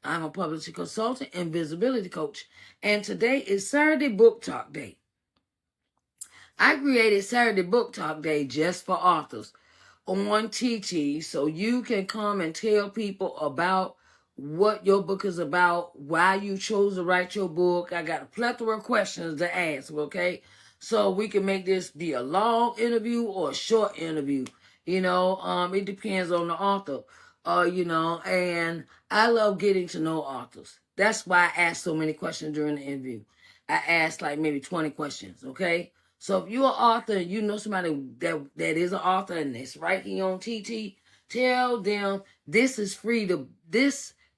I'm a publishing consultant and visibility coach. And today is Saturday Book Talk Day. I created Saturday Book Talk Day just for authors on TT, so you can come and tell people about what your book is about, why you chose to write your book. I got a plethora of questions to ask, okay? So we can make this be a long interview or a short interview. It depends on the author. And I love getting to know authors. That's why I ask so many questions during the interview. I asked like maybe 20 questions, okay? So if you're an author and you know somebody that is an author and it's right here on TT, tell them this is free.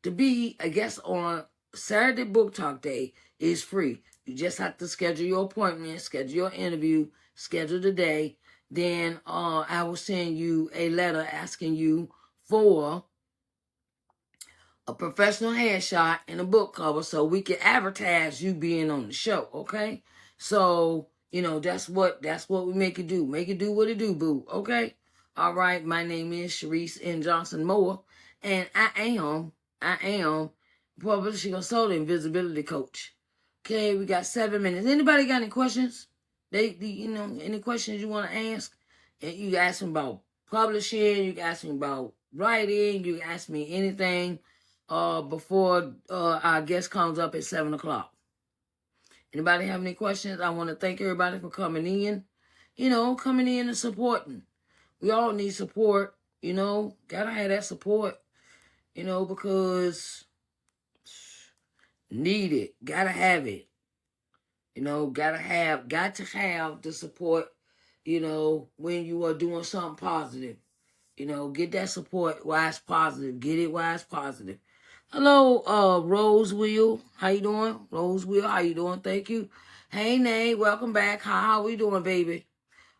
To be a guest on Saturday Book Talk Day is free. You just have to schedule your appointment, schedule your interview, schedule the day. Then I will send you a letter asking you for a professional headshot and a book cover so we can advertise you being on the show, okay? So, that's what we make it do. Make it do what it do, boo, okay? All right, my name is Sharise N. Johnson Moore, and I am publishing consultant and visibility coach. Okay, we got 7 minutes. Anybody got any questions? Any questions you want to ask? And you can ask me about publishing, you can ask me about writing, you can ask me anything before our guest comes up at 7 o'clock. Anybody have any questions? I want to thank everybody for coming in. Coming in and supporting. We all need support, gotta have that support, because need it, gotta have it. Got to have the support, when you are doing something positive. Get that support while it's positive. Get it while it's positive. Hello, Rose Wheel. How you doing? Rose Wheel, how you doing? Thank you. Hey, Nate, welcome back. How we doing, baby?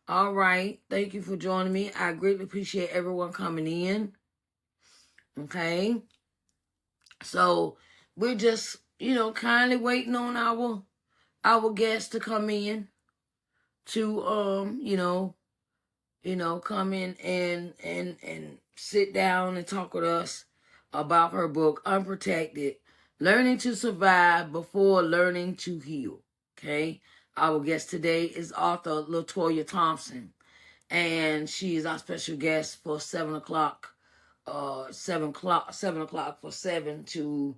All right. Thank you for joining me. I greatly appreciate everyone coming in. Okay. So we're just, kindly waiting on our guests to come in to come in and sit down and talk with us about her book, Unprotected, Learning to Survive Before Learning to Heal. Okay. Our guest today is author LaToya Thompson, and she is our special guest for 7 o'clock. 7 o'clock for 7 to,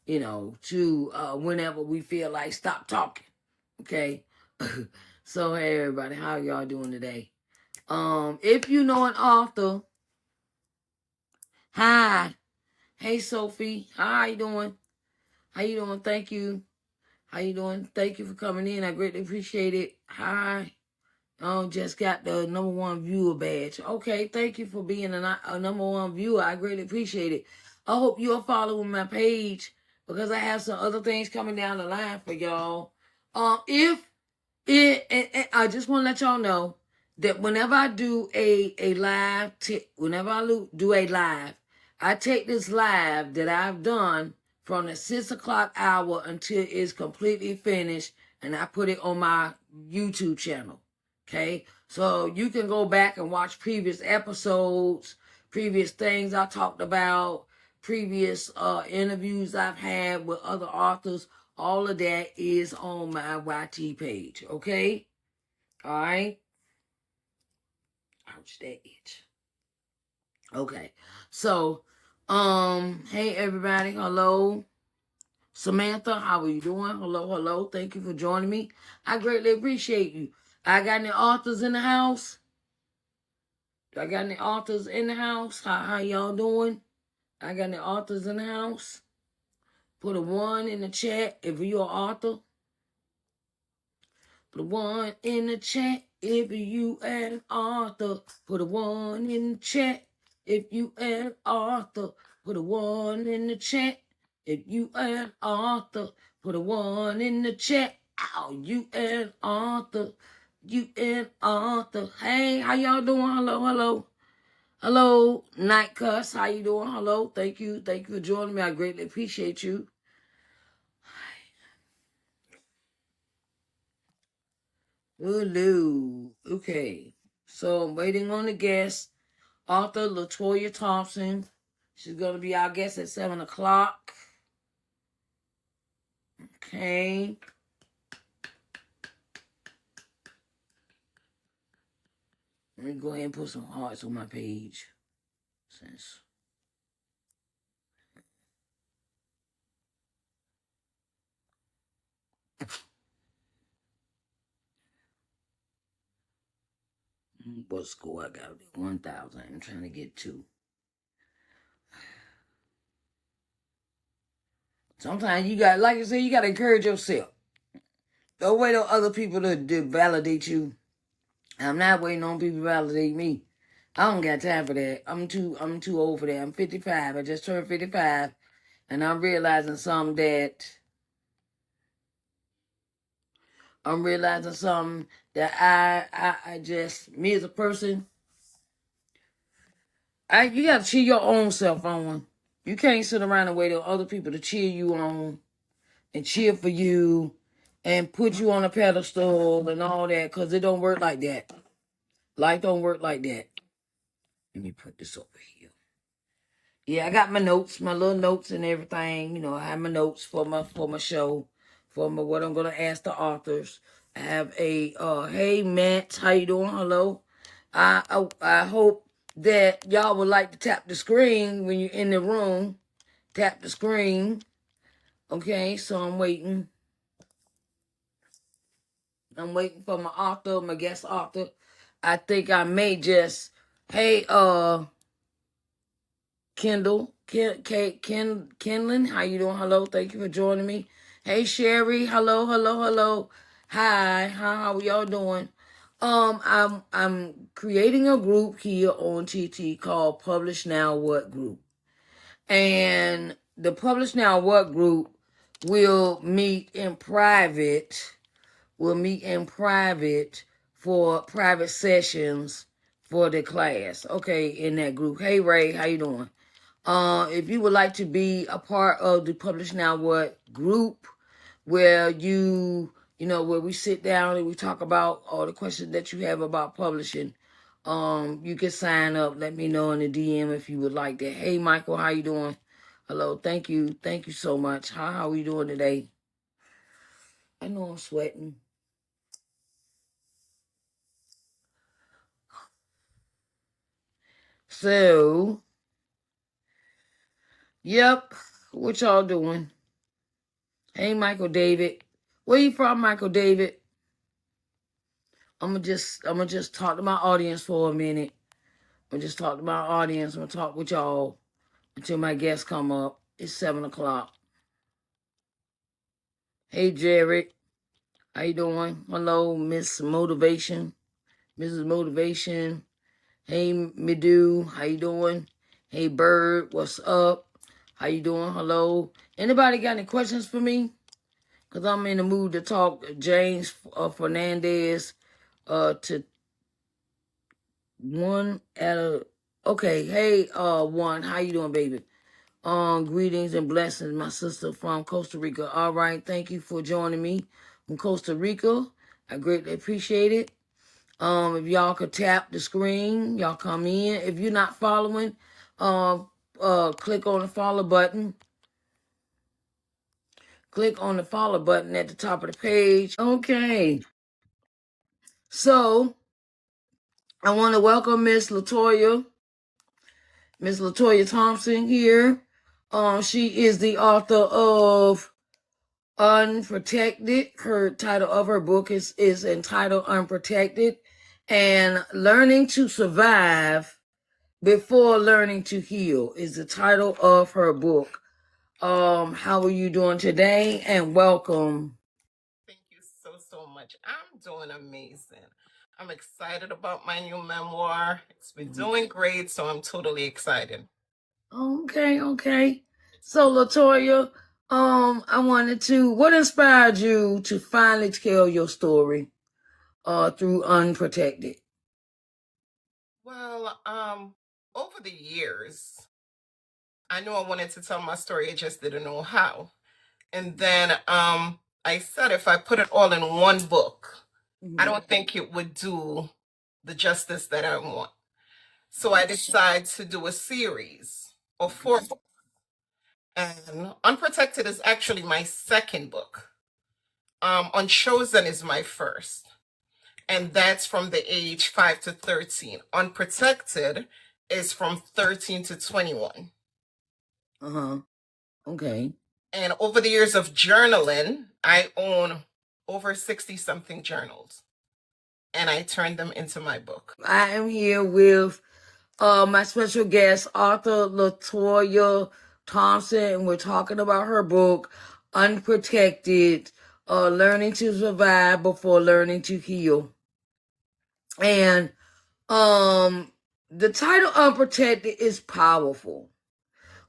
whenever we feel like stop talking. Okay. So, hey, everybody, how y'all doing today? If you know an author, hi. Hey, Sophie, how you doing? How you doing? Thank you. How you doing? Thank you for coming in. I greatly appreciate it. Hi. Just got the #1 viewer badge. Okay, thank you for being a #1 viewer. I greatly appreciate it. I hope you're following my page because I have some other things coming down the line for y'all. I just want to let y'all know that whenever I do a live, I take this live that I've done from the 6 o'clock hour until it's completely finished, and I put it on my YouTube channel. Okay, so you can go back and watch previous episodes, previous things I talked about, previous interviews I've had with other authors. All of that is on my YT page, okay? All right? Ouch, that itch. Okay, so Hey everybody, hello. Samantha, how are you doing? Hello. Thank you for joining me. I greatly appreciate you. I got any authors in the house? Do I got any authors in the house? How y'all doing? I got any authors in the house? Put a 1 in the chat if you're an author. Put a 1 in the chat if you an author. Put a 1 in the chat if you an author. Put a 1 in the chat if you an author. Put a 1 in the chat. Ow, you an author. You an author. Hey, how y'all doing? Hello, Night Cuss. How you doing? Hello. Thank you for joining me. I greatly appreciate you. Hello. Okay. So I'm waiting on the guest, author LaToya Thompson. She's gonna be our guest at 7 o'clock. Okay. Let me go ahead and put some hearts on my page. Since what score I got? 1,000. I'm trying to get 2. Sometimes you got, like I said, you got to encourage yourself. Don't wait on other people to validate you. I'm not waiting on people to validate me. I don't got time for that. I'm too old for that. I'm 55. I just turned 55, and I'm realizing something that I just, me as a person, you got to cheer your own self on. You can't sit around and wait on other people to cheer you on and cheer for you and put you on a pedestal and all that, because it don't work like that. Life don't work like that. Let me put this over here. Yeah, I got my notes, my little notes and everything. You know, I have my notes for my show, for what I'm gonna ask the authors. I have a hey Matt, how you doing? Hello. I hope that y'all would like to tap the screen when you're in the room. Tap the screen. Okay, so I'm waiting. I'm waiting for my author, my guest author. I think I may just, hey, Kendall, Kenlin, how you doing? Hello, thank you for joining me. Hey, Sherry, hello. Hi, how are y'all doing? I'm creating a group here on TT called Publish Now What Group, and the Publish Now What Group will meet in private. We'll meet in private for private sessions for the class. Okay, in that group. Hey, Ray, how you doing? If you would like to be a part of the Publish Now What group, where where we sit down and we talk about all the questions that you have about publishing, you can sign up. Let me know in the DM if you would like that. Hey, Michael, how you doing? Hello, thank you so much. How are you doing today? I know I'm sweating. So, yep, what y'all doing? Hey, Michael David. Where you from, Michael David? I'm gonna just talk to my audience for a minute. I'm gonna talk with y'all until my guests come up. It's 7 o'clock. Hey, Jared. How you doing? Hello, Miss Motivation. Mrs. Motivation. Hey, Midu. How you doing? Hey, Bird. What's up? How you doing? Hello. Anybody got any questions for me? Because I'm in the mood to talk. James Fernandez to one at a... Okay, hey, one. How you doing, baby? Greetings and blessings, my sister from Costa Rica. All right, thank you for joining me from Costa Rica. I greatly appreciate it. If y'all could tap the screen, y'all come in. If you're not following, click on the follow button. Click on the follow button at the top of the page. Okay. So, I want to welcome Miss LaToya. Miss LaToya Thompson here. She is the author of Unprotected. Her title of her book is entitled Unprotected, and Learning to Survive Before Learning to Heal is the title of her book. How are you doing today? And welcome. Thank you so much. I'm doing amazing. I'm excited about my new memoir. It's been doing great, so I'm totally excited. Okay. So LaToya, what inspired you to finally tell your story through Unprotected? Well, over the years, I knew I wanted to tell my story, I just didn't know how. And then I said if I put it all in one book, I don't think it would do the justice that I want. So I decided to do a series of 4 books. And Unprotected is actually my second book. Unchosen is my first, and that's from the age 5 to 13. Unprotected is from 13 to 21. Okay. And over the years of journaling, I own over 60 something journals, and I turned them into my book. I am here with my special guest, author LaToya Thompson, and we're talking about her book, Unprotected, Learning to Survive Before Learning to Heal. And the title Unprotected is powerful.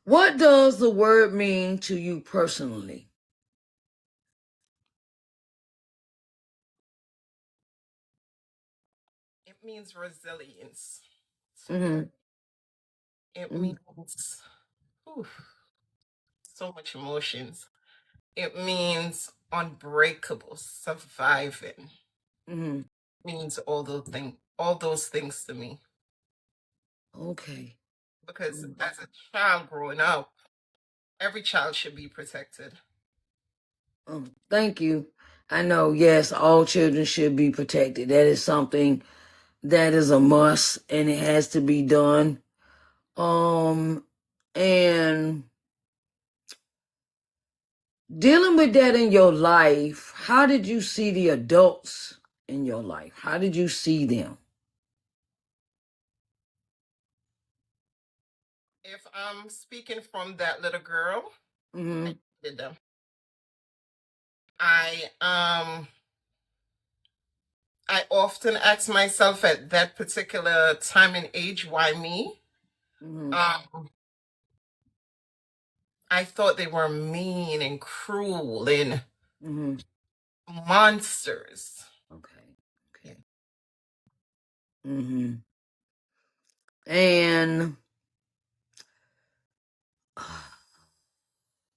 What does the word mean to you personally? It means resilience. Mm-hmm. It means so much emotions. It means unbreakable, surviving. Mm-hmm. Means all those things to me. Okay. Because as a child growing up, every child should be protected. Thank you. I know, yes, all children should be protected. That is something that is a must, and it has to be done. And dealing with that in your life, how did you see the adults in your life? How did you see them? If I'm speaking from that little girl, I did them. I often ask myself at that particular time and age, why me? I thought they were mean and cruel and monsters. Okay. And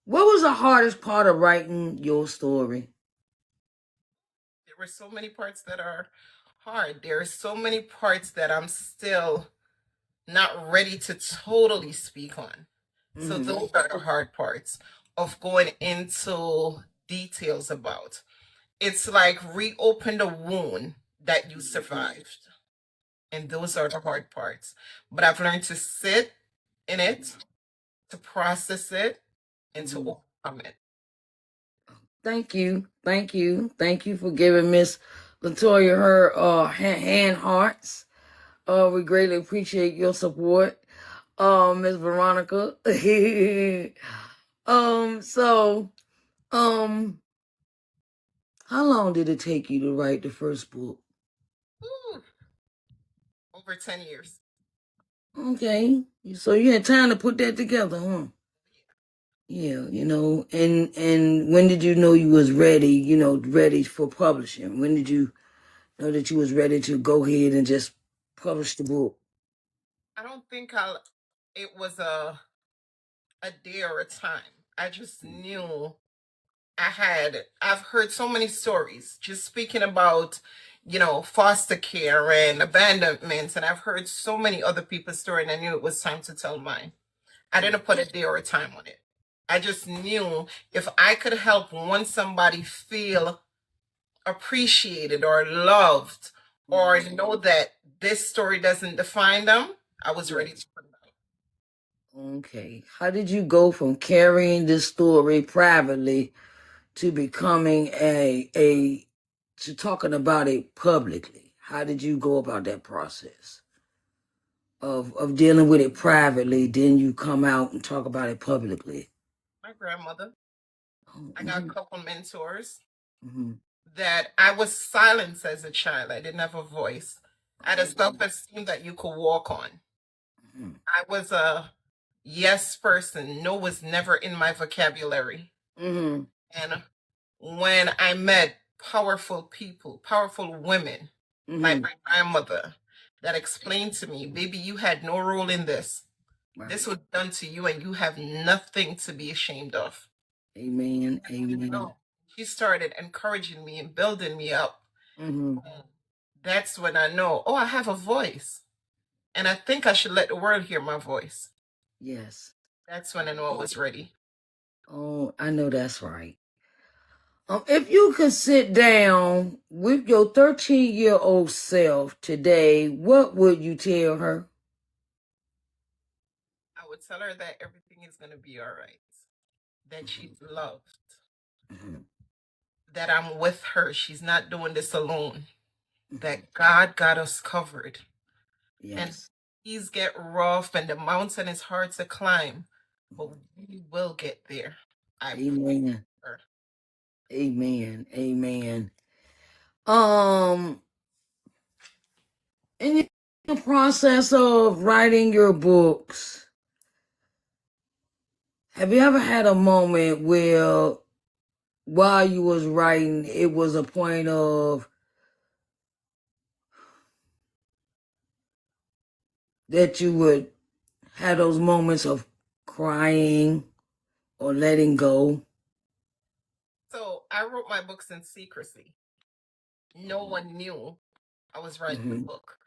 what was the hardest part of writing your story? There were so many parts that are hard. There are so many parts that I'm still not ready to totally speak on. So those are the hard parts of going into details about. It's like reopen the wound that you survived. And those are the hard parts. But I've learned to sit in it, to process it, and to overcome it. Thank you for giving Miss LaToya her hand hearts. We greatly appreciate your support, Miss Veronica. How long did it take you to write the first book? Over 10 years. Okay, so you had time to put that together, huh? Yeah, and when did you know you was ready, ready for publishing? When did you know that you was ready to go ahead and just publish the book? I don't think it was a day or a time. I just knew I've heard so many stories just speaking about, foster care and abandonments, and I've heard so many other people's story, and I knew it was time to tell mine. I didn't put a day or a time on it. I just knew if I could help somebody feel appreciated or loved or know that this story doesn't define them, I was ready to put it out. Okay. How did you go from carrying this story privately to becoming to talking about it publicly? How did you go about that process of dealing with it privately, then you come out and talk about it publicly? My grandmother. Oh, I got a couple mentors mm-hmm. that I was silenced as a child. I didn't have a voice. I had a self-esteem that you could walk on. Mm-hmm. I was a yes person. No was never in my vocabulary. Mm-hmm. And when I met powerful people, powerful women, like Mm-hmm. my grandmother, that explained to me, baby, you had no role in this. Right. This was done to you, and you have nothing to be ashamed of. Amen. Amen. She started encouraging me and building me up. Mm-hmm. That's when I know, oh, I have a voice. And I think I should let the world hear my voice. Yes. That's when I know I was ready. Oh, I know that's right. If you could sit down with your 13-year-old self today, what would you tell her? I would tell her that everything is going to be all right, that she's loved, Mm-hmm. that I'm with her. She's not doing this alone, that God got us covered. Yes. And things get rough and the mountain is hard to climb, but we will get there. Amen. Her. Amen. Amen. In the process of writing your books, have you ever had a moment where while you was writing, it was a point of that you would have those moments of crying or letting go? So I wrote my books in secrecy. No one knew I was writing a book.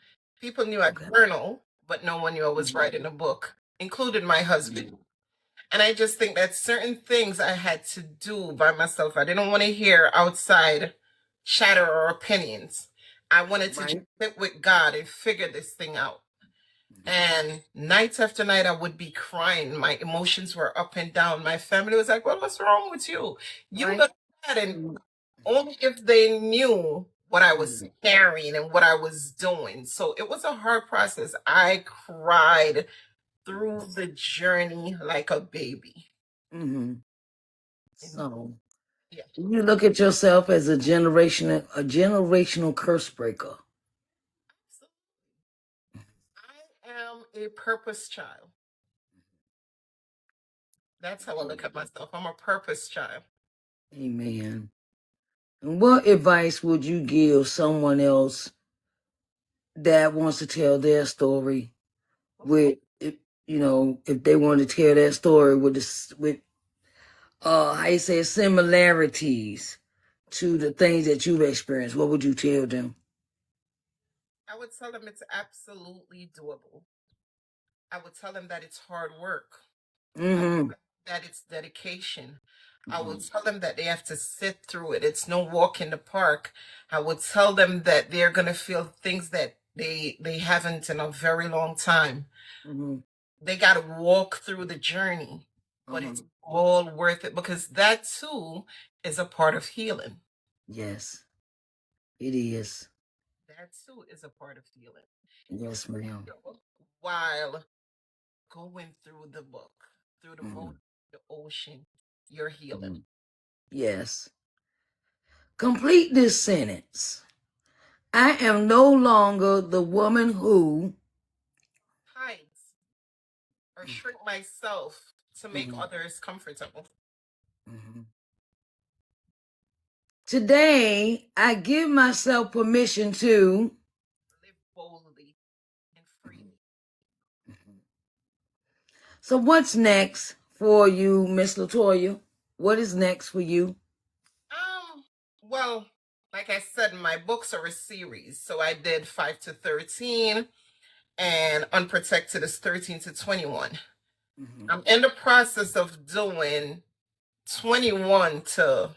People knew I journal, but no one knew I was writing a book, including my husband. And I just think that certain things I had to do by myself. I didn't want to hear outside chatter or opinions. I wanted to just sit with God and figure this thing out. And night after night, I would be crying. My emotions were up and down. My family was like, well, what's wrong with you? You look bad. And only if they knew what I was carrying and what I was doing. So it was a hard process. I cried through the journey like a baby. Mm-hmm. So Yeah. you look at yourself as a generational curse breaker. I am a purpose child. That's how I look at myself. I'm a purpose child. Amen. And what advice would you give someone else that wants to tell their story with, if they want to tell their story with how you say similarities to the things that you've experienced? What would you tell them? I would tell them it's absolutely doable. I would tell them that it's hard work. Mm-hmm. That it's dedication. I would tell them that they have to sit through it. It's no walk in the park. I would tell them that they're going to feel things that they haven't in a very long time. Mm-hmm. They got to walk through the journey, but it's all worth it because that too is a part of healing. Yes, it is. That too is a part of healing. Yes, ma'am. While going through the book, through the ocean, you're healing. Yes. Complete this sentence. I am no longer the woman who hides or shrink myself to make others comfortable. Today, I give myself permission to live boldly and freely. So what's next for you, Miss LaToya? What is next for you? Well, like I said, my books are a series. So I did 5 to 13 and Unprotected is 13 to 21. I'm in the process of doing 21 to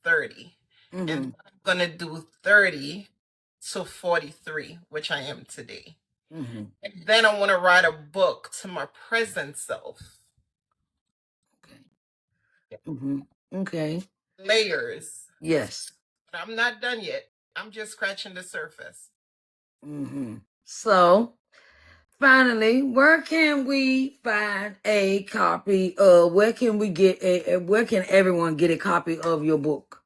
30. And I'm going to do 30 to 43, which I am today. Mm-hmm. And then I want to write a book to my present self. Okay. Mm-hmm. Okay. Layers. Yes. But I'm not done yet. I'm just scratching the surface. Mm-hmm. So, finally, where can we find a copy of? Where can we get where can everyone get a copy of your book?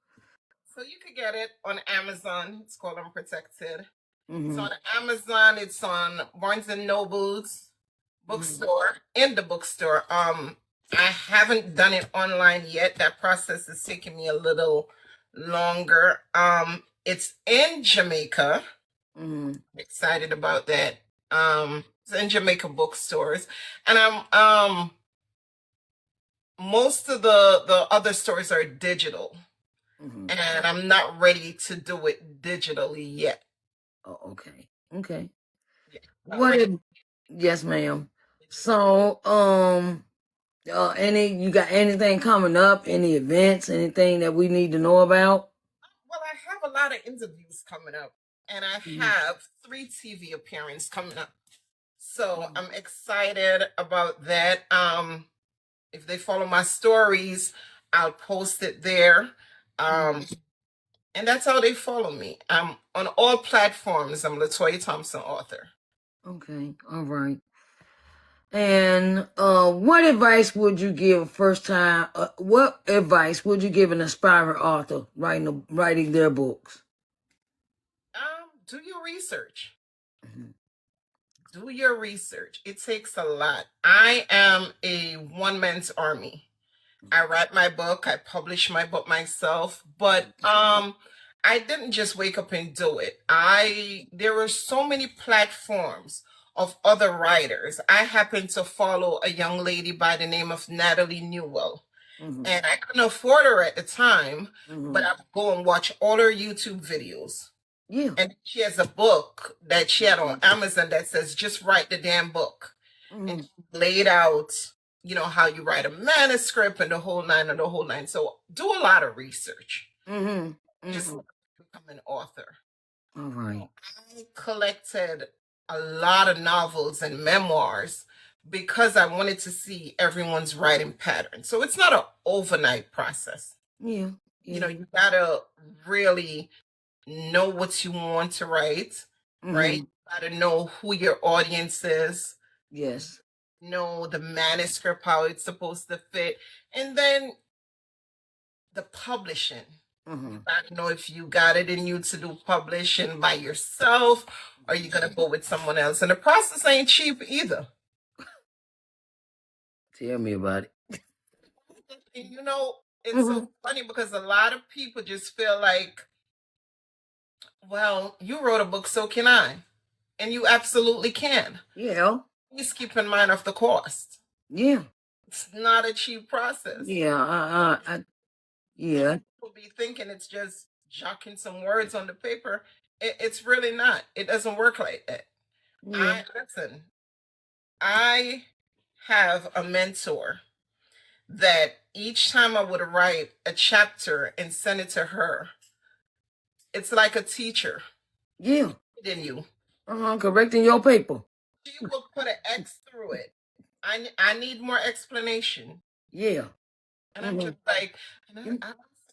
So you could get it on Amazon. It's called Unprotected. Mm-hmm. It's on Amazon. It's on Barnes and Noble's bookstore, in the bookstore. I haven't done it online yet. That process is taking me a little longer. It's in Jamaica. Mm-hmm. Excited about that. It's in Jamaica bookstores, and most of the other stores are digital, Mm-hmm. and I'm not ready to do it digitally yet. Oh, okay. Okay. Yeah, What if, yes, ma'am. So, you got anything coming up? Any events? Anything that we need to know about? Well, I have a lot of interviews coming up, and I have 3 TV appearances coming up. So I'm excited about that. If they follow my stories, I'll post it there. And that's how they follow me. I'm on all platforms. I'm LaToya Thompson, author. Okay, all right. And what advice would you give a first time? What advice would you give an aspiring author writing their books? Do your research. Mm-hmm. Do your research. It takes a lot. I am a one man's army. I write my book, I publish my book myself, but I didn't just wake up and do it. There were so many platforms of other writers. I happen to follow a young lady by the name of Natalie Newell. Mm-hmm. And I couldn't afford her at the time, Mm-hmm. but I would go and watch all her YouTube videos. Yeah. And she has a book that she had on Amazon that says, just write the damn book. Mm-hmm. And she laid out, how you write a manuscript and the whole nine. So do a lot of research. Mm-hmm. Just become an author. All right. I collected a lot of novels and memoirs because I wanted to see everyone's writing pattern. So it's not an overnight process. Yeah. You gotta really know what you want to write, right? You gotta know who your audience is. Yes. Know the manuscript, how it's supposed to fit, and then the publishing. You gotta know if you got it in you to do publishing by yourself, or you're gonna go with someone else. And the process ain't cheap either. Tell me about it. And it's so funny because a lot of people just feel like, well, you wrote a book, so can I. And you absolutely can. Yeah. Please keep in mind of the cost. Yeah. It's not a cheap process. Yeah. Yeah. People be thinking it's just jotting some words on the paper. It's really not. It doesn't work like that. Yeah. Listen, I have a mentor that each time I would write a chapter and send it to her, it's like a teacher. Yeah. Than you. Correcting your paper. She will put an X through it. I need more explanation. Yeah. And I'm just like,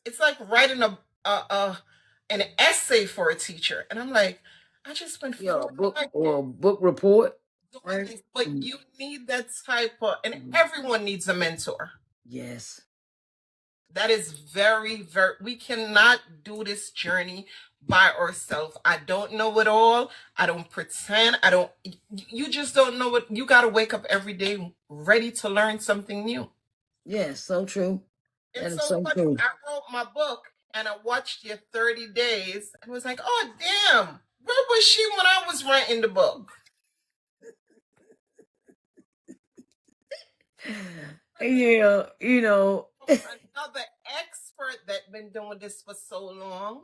it's like writing an essay for a teacher. And I'm like, I just spent a book or a book report. Right? But you need that type of, and everyone needs a mentor. Yes. That is very, very, we cannot do this journey by ourselves. I don't know it all. I don't pretend. You just don't know it. You got to wake up every day ready to learn something new. Yes, so true. It's so funny. True. I wrote my book and I watched your 30 days and was like, oh, damn, where was she when I was writing the book? Yeah, Another expert that's been doing this for so long.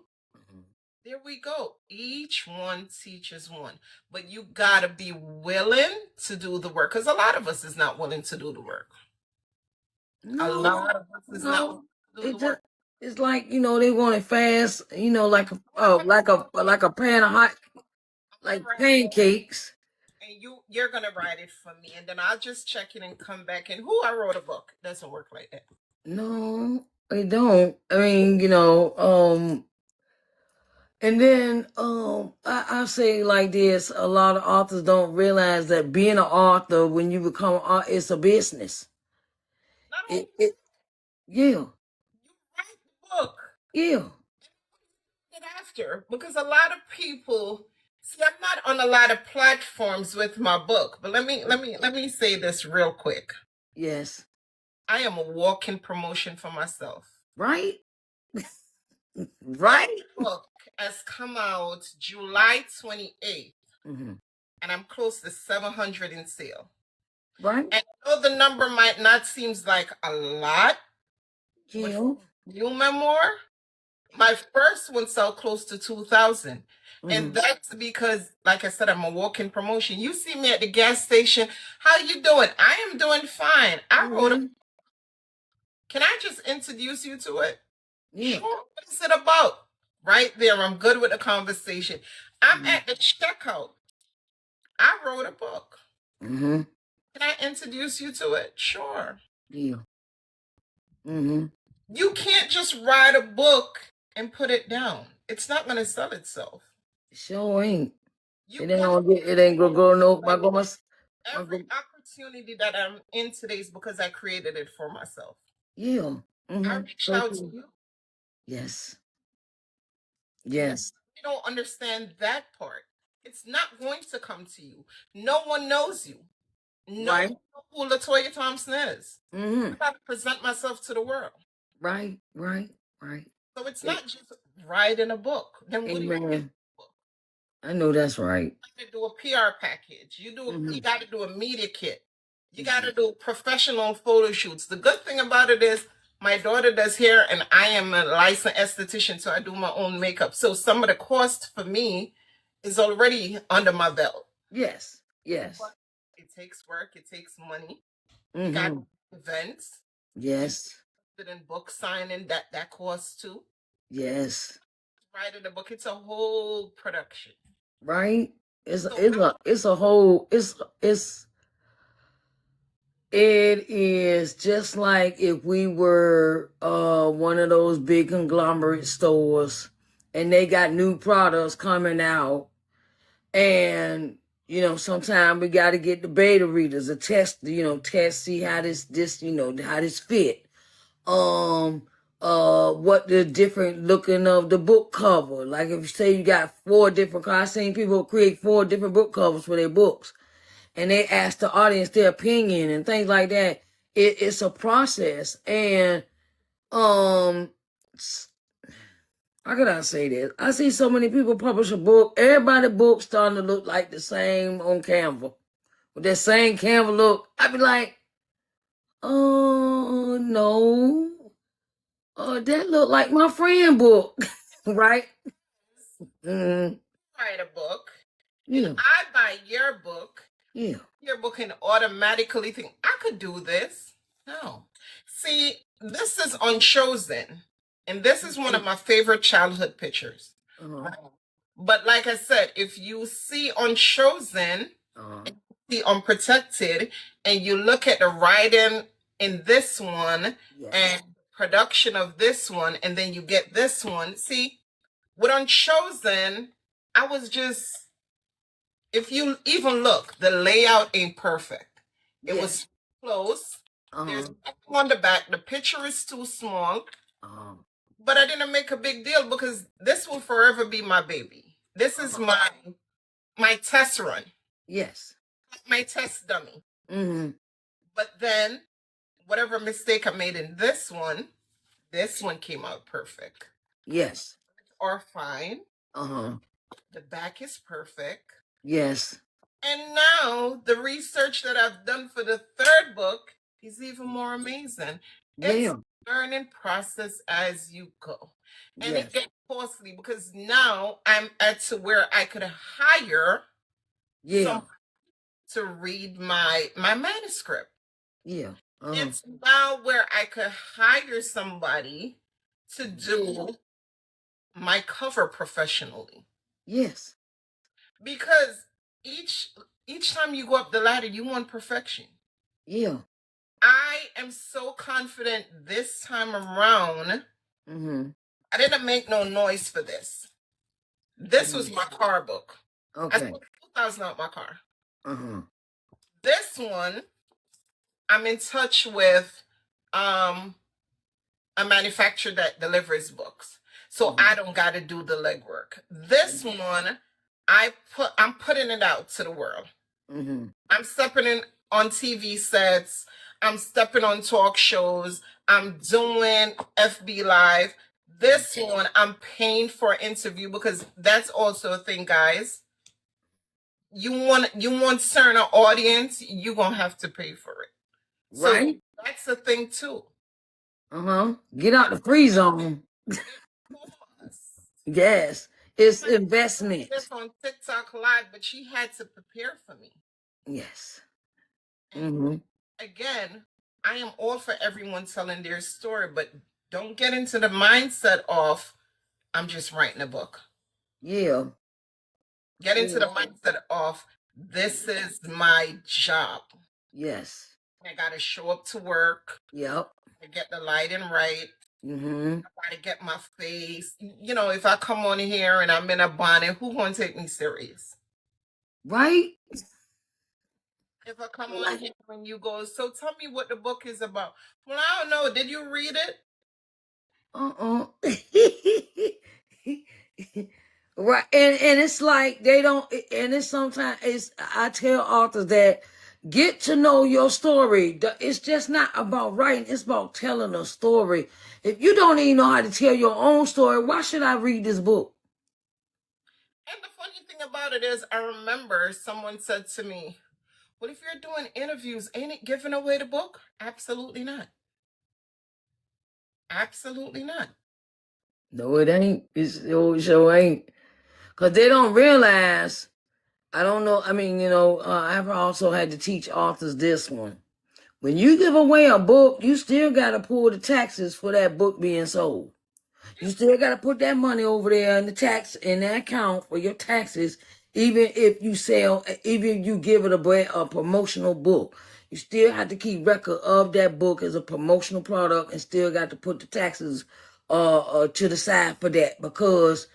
There we go. Each one teaches one. But you got to be willing to do the work. Because a lot of us is not willing to do the work. No, a lot of us is not willing to do the work. It's like, they want it fast, like a pan of hot, like pancakes. And you're gonna write it for me, and then I'll just check it and come back. And who I wrote a book. It doesn't work like that. No, I don't. I mean, and then I say like this: a lot of authors don't realize that being an author, when you become an author, it's a business. Not only Yeah, you write the book, yeah, and after, because a lot of people see, I'm not on a lot of platforms with my book. But let me say this real quick. yes, I am a walk-in promotion for myself. right, My right. book has come out July 28th, Mm-hmm. and I'm close to 700 in sale. Right. And though the number might not seems like a lot, with Yeah. new memoir, my first one sold close to 2,000. And that's because, like I said, I'm a walk-in promotion. You see me at the gas station. How you doing? I am doing fine. I wrote a. Can I just introduce you to it? Yeah. Sure. What is it about? Right there. I'm good with the conversation. I'm at the checkout. I wrote a book. Mm-hmm. Can I introduce you to it? Sure. Yeah. Mm-hmm. You can't just write a book and put it down. It's not going to sell itself. Sure ain't. You It ain't have gonna get. It ain't gonna go no. My goodness. every opportunity that I'm in today is because I created it for myself. Yeah. I Mm-hmm. reached So out to true. you. Yes. Yes. You don't understand that part. It's not going to come to you. No one knows you. No Right. one knows who LaToya Thompson is. Mm-hmm. I gotta present myself to the world. Right. Right. Right. So it's not just writing a book. Then what do you do? Amen. I know that's right. You do a PR package. You Mhm. got to do a media kit. You got to do professional photo shoots. The good thing about it is my daughter does hair, and I am a licensed esthetician, so I do my own makeup. So some of the cost for me is already under my belt. Yes. Yes. But it takes work. It takes money. Mm-hmm. You got events. Yes. In book signing, that costs too. Yes. Writing a book, it's a whole production. Right. It is just like if we were one of those big conglomerate stores and they got new products coming out, and sometimes we got to get the beta readers a test, see how this how this fit. What the different looking of the book cover. Like if you say you got 4 different covers, I've seen people create 4 different book covers for their books, and they ask the audience their opinion and things like that. It's a process, and how can I say this? I see so many people publish a book. Everybody's book starting to look like the same on Canva, with that same Canva look. I be like, oh no. That look like my friend book, right? Write a book, Yeah. and I buy your book. Yeah. Your book can automatically think, I could do this. No. See, this is Unchosen, and this is one of my favorite childhood pictures. But like I said, if you see Unchosen, the Unprotected, and you look at the writing in this one and production of this one, and then you get this one. See, with Unchosen, I was just, if you even look, the layout ain't perfect. It was close. There's nothing on the back. The picture is too small. But I didn't make a big deal because this will forever be my baby. This is my test run. Yes. My test dummy. But then, whatever mistake I made in this one came out perfect. Yes. Or fine. The back is perfect. Yes. And now the research that I've done for the 3rd book is even more amazing. It's a learning process as you go. And it gets costly because now I'm at to where I could hire someone to read my manuscript. It's now where I could hire somebody to do my cover professionally. Yes. Because each each time you go up the ladder, you want perfection. Yeah. I am so confident this time around. Mm-hmm. I didn't make no noise for this. This was my car book. I Okay. spent $2,000 out my car. Uh-huh. This one, I'm in touch with a manufacturer that delivers books. So I don't gotta do the legwork. This one, I'm putting it out to the world. Mm-hmm. I'm stepping in on TV sets. I'm stepping on talk shows. I'm doing FB Live. This one, I'm paying for an interview because that's also a thing, guys. You want certain audience, you're gonna have to pay for it. Right. So that's the thing too. Uh-huh. Get out the free zone. Yes. It's investment. This on TikTok Live, but she had to prepare for me. Yes. And Mm-hmm. again, I am all for everyone telling their story, but don't get into the mindset of I'm just writing a book. Yeah. Get into the mindset of this is my job. Yes. I gotta show up to work. Yep. I get the lighting right. Mm-hmm. I gotta get my face. You know, if I come on here and I'm in a bonnet, who gonna take me serious? Right? If I come on here and you go, so tell me what the book is about. Well, I don't know. Did you read it? Right. And it's like they don't, and it's sometimes it's, I tell authors that get to know your story. It's just not about writing, it's about telling a story. If you don't even know how to tell your own story, why should I read this book? And the funny thing about it is, I remember someone said to me, well, if you're doing interviews, ain't it giving away the book? Absolutely not. Absolutely not. No, it ain't. It sure ain't. Because they don't realize, I don't know, I mean, I've also had to teach authors this one. When you give away a book, you still got to pull the taxes for that book being sold. You still got to put that money over there in that account for your taxes, even if you give it a promotional book. You still have to keep record of that book as a promotional product and still got to put the taxes to the side for that because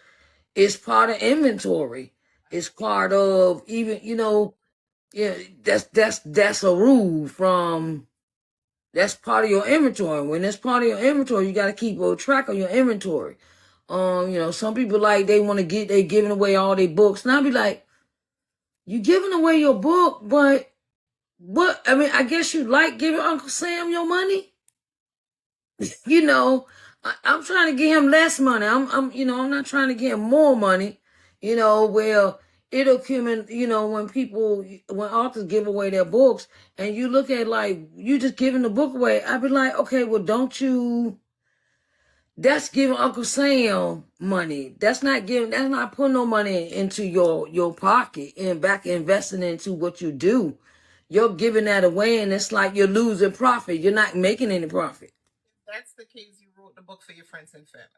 it's part of inventory. It's part of even, yeah, that's a rule from. That's part of your inventory. When that's part of your inventory, you got to keep a track of your inventory. Some people they giving away all their books. And I'll be like, you giving away your book, but what? I mean, I guess you like giving Uncle Sam your money. I'm trying to give him less money. I'm not trying to give him more money. Well, it'll come in, when authors give away their books and you look at like, you just giving the book away. I'd be like, okay, well, that's giving Uncle Sam money. That's not putting no money into your pocket and back investing into what you do. You're giving that away and it's like you're losing profit. You're not making any profit. If that's the case, you wrote the book for your friends and family.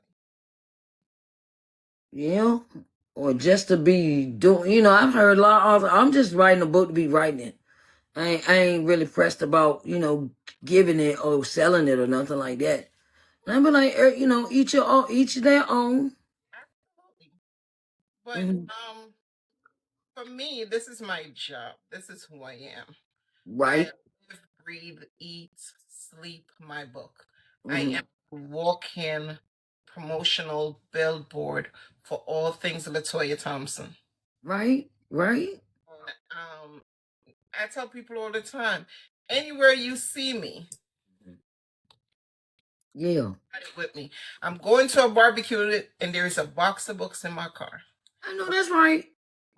Yeah. Or just to be doing, I've heard a lot of authors, I'm just writing a book to be writing it. I ain't really pressed about, giving it or selling it or nothing like that. And I be like, each their own. Absolutely. But for me, this is my job. This is who I am. Right. I live, breathe, eat, sleep my book. Mm-hmm. I am a walk-in promotional billboard for all things LaToya Thompson. Right. I tell people all the time, anywhere you see me, Yeah. with me. I'm going to a barbecue and there's a box of books in my car. I know that's right.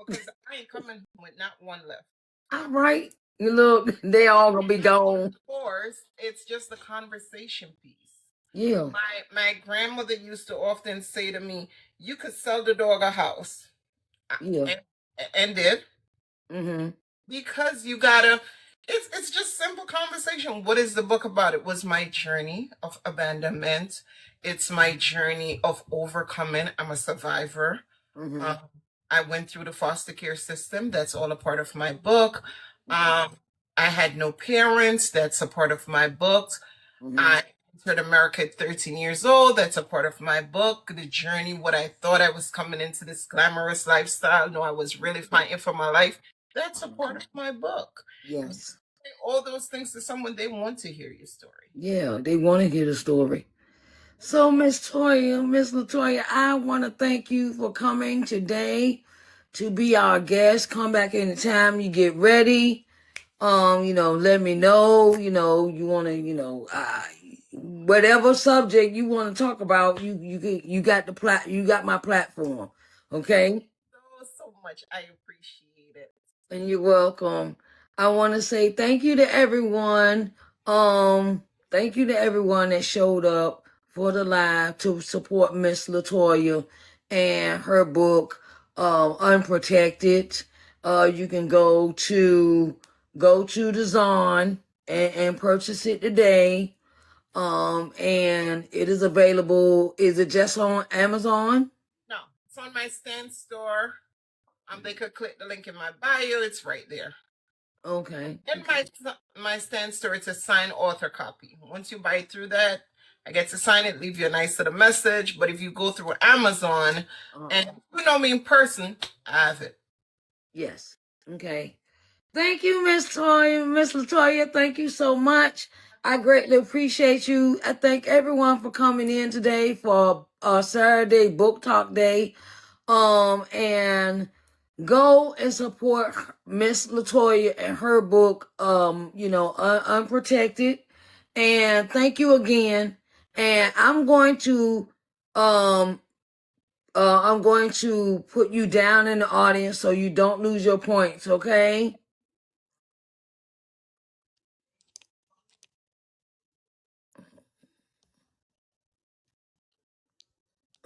Because I ain't coming with not one left. All right. You look, they all gonna be gone. Of course, it's just a conversation piece. Yeah. My grandmother used to often say to me, you could sell the dog a house. Yeah. And did. Mm-hmm. Because you gotta, it's just simple conversation. What is the book about? It was my journey of abandonment. It's my journey of overcoming. I'm a survivor. Mm-hmm. I went through the foster care system. That's all a part of my book. I had no parents. That's a part of my book. I entered America at 13 years old. That's a part of my book. The journey, what I thought I was coming into this glamorous lifestyle. No, I was really fighting for my life. That's a part of my book. Yes. All those things to someone, they want to hear your story. Yeah, they want to hear the story. So, Miss LaToya, I want to thank you for coming today to be our guest. Come back anytime you get ready. Let me know, you want to, whatever subject you want to talk about, you got my platform. Okay. So much. I appreciate it. And you're welcome. I want to say thank you to everyone. Thank you to everyone that showed up for the live to support Miss LaToya and her book, Unprotected. You can go to the Zon and purchase it today. And it is available. Is it just on Amazon? No, it's on my Stand store. They could click the link in my bio. It's right there. Okay. In my Stand store, it's a signed author copy. Once you buy through that, I get to sign it, leave you a nice little message. But if you go through Amazon and you know me in person, I have it. Yes. Okay. Thank you, Miss LaToya. Thank you so much. I greatly appreciate you. I thank everyone for coming in today for Saturday Book Talk Day. And go and support Miss LaToya and her book, Unprotected. And thank you again. And I'm going to put you down in the audience so you don't lose your points, okay?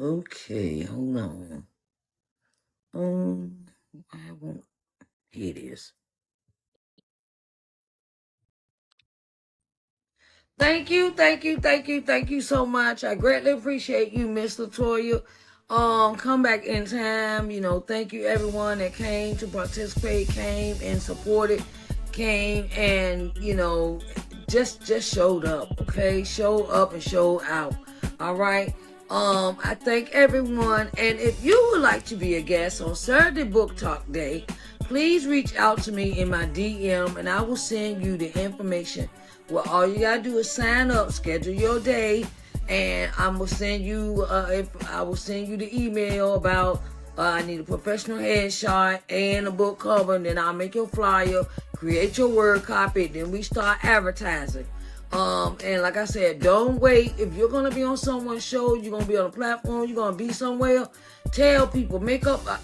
Okay, hold on. I won't. Here it is. Thank you so much. I greatly appreciate you, Miss LaToya. Come back in time. Thank you everyone that came to participate, came and supported, came and just showed up. Okay, show up and show out. All right. I thank everyone, and if you would like to be a guest on Saturday Book Talk Day, please reach out to me in my DM, and I will send you the information. Well, all you gotta do is sign up, schedule your day, and I will send you the email about I need a professional headshot and a book cover, and then I'll make your flyer, create your word copy, then we start advertising. And like I said, don't wait. If you're gonna be on someone's show, you're gonna be on a platform, you're gonna be somewhere, tell people, make up a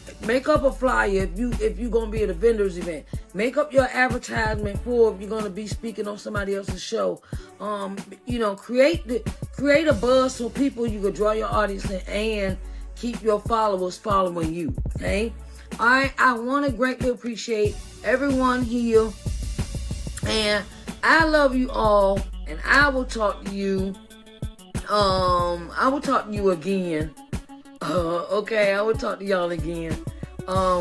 flyer if you're gonna be at a vendor's event. Make up your advertisement for if you're gonna be speaking on somebody else's show. Create a buzz so people, you can draw your audience in and keep your followers following you. Okay? Alright, I wanna greatly appreciate everyone here. And I love you all. And I will talk to you. I will talk to you again. Okay, I will talk to y'all again.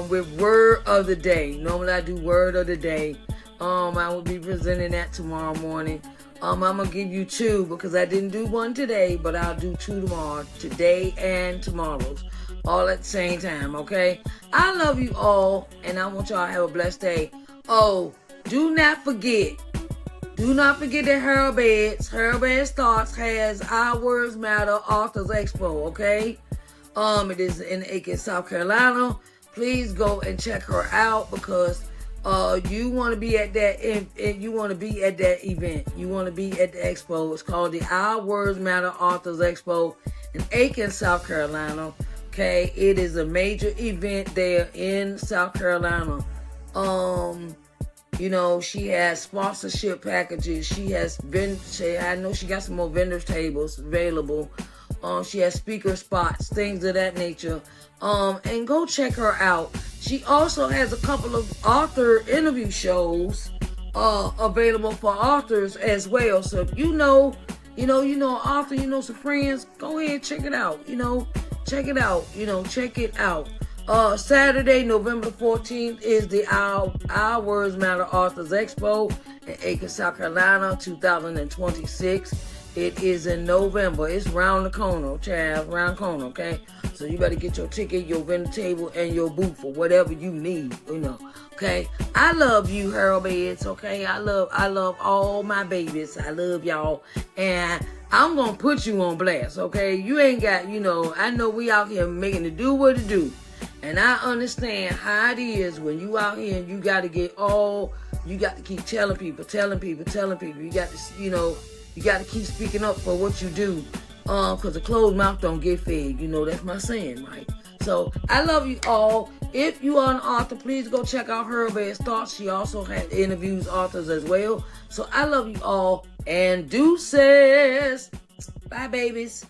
With word of the day. Normally I do word of the day. I will be presenting that tomorrow morning. I'm gonna give you two because I didn't do one today, but I'll do two tomorrow. Today and tomorrow's. All at the same time, okay? I love you all, and I want y'all to have a blessed day. Oh, do not forget that Harold Beds Thoughts has Our Words Matter Authors Expo, okay? It is in Aiken, South Carolina. Please go and check her out because you want to be at that event. You want to be at the expo. It's called the Our Words Matter Authors Expo in Aiken, South Carolina. Okay, it is a major event there in South Carolina. She has sponsorship packages. I know she got some more vendors tables available. She has speaker spots, things of that nature. And go check her out. She also has a couple of author interview shows available for authors as well. So if you know an author, some friends, go ahead and check it out. Check it out. Saturday, November 14th is the Our Words Matter Authors Expo in Aiken, South Carolina, 2026. It is in November. It's round the corner, child, round the corner, okay? So you better get your ticket, your vendor table, and your booth for whatever you need, okay? I love you, Harold Beds, okay? I love all my babies. I love y'all. And I'm going to put you on blast, okay? You ain't got, I know we out here making it do what it do. And I understand how it is when you out here and you got to you got to keep telling people. You got to, you got to keep speaking up for what you do. Because a closed mouth don't get fed. That's my saying, right? So I love you all. If you are an author, please go check out her best thoughts. She also interviews authors as well. So I love you all. And deuces. Bye, babies.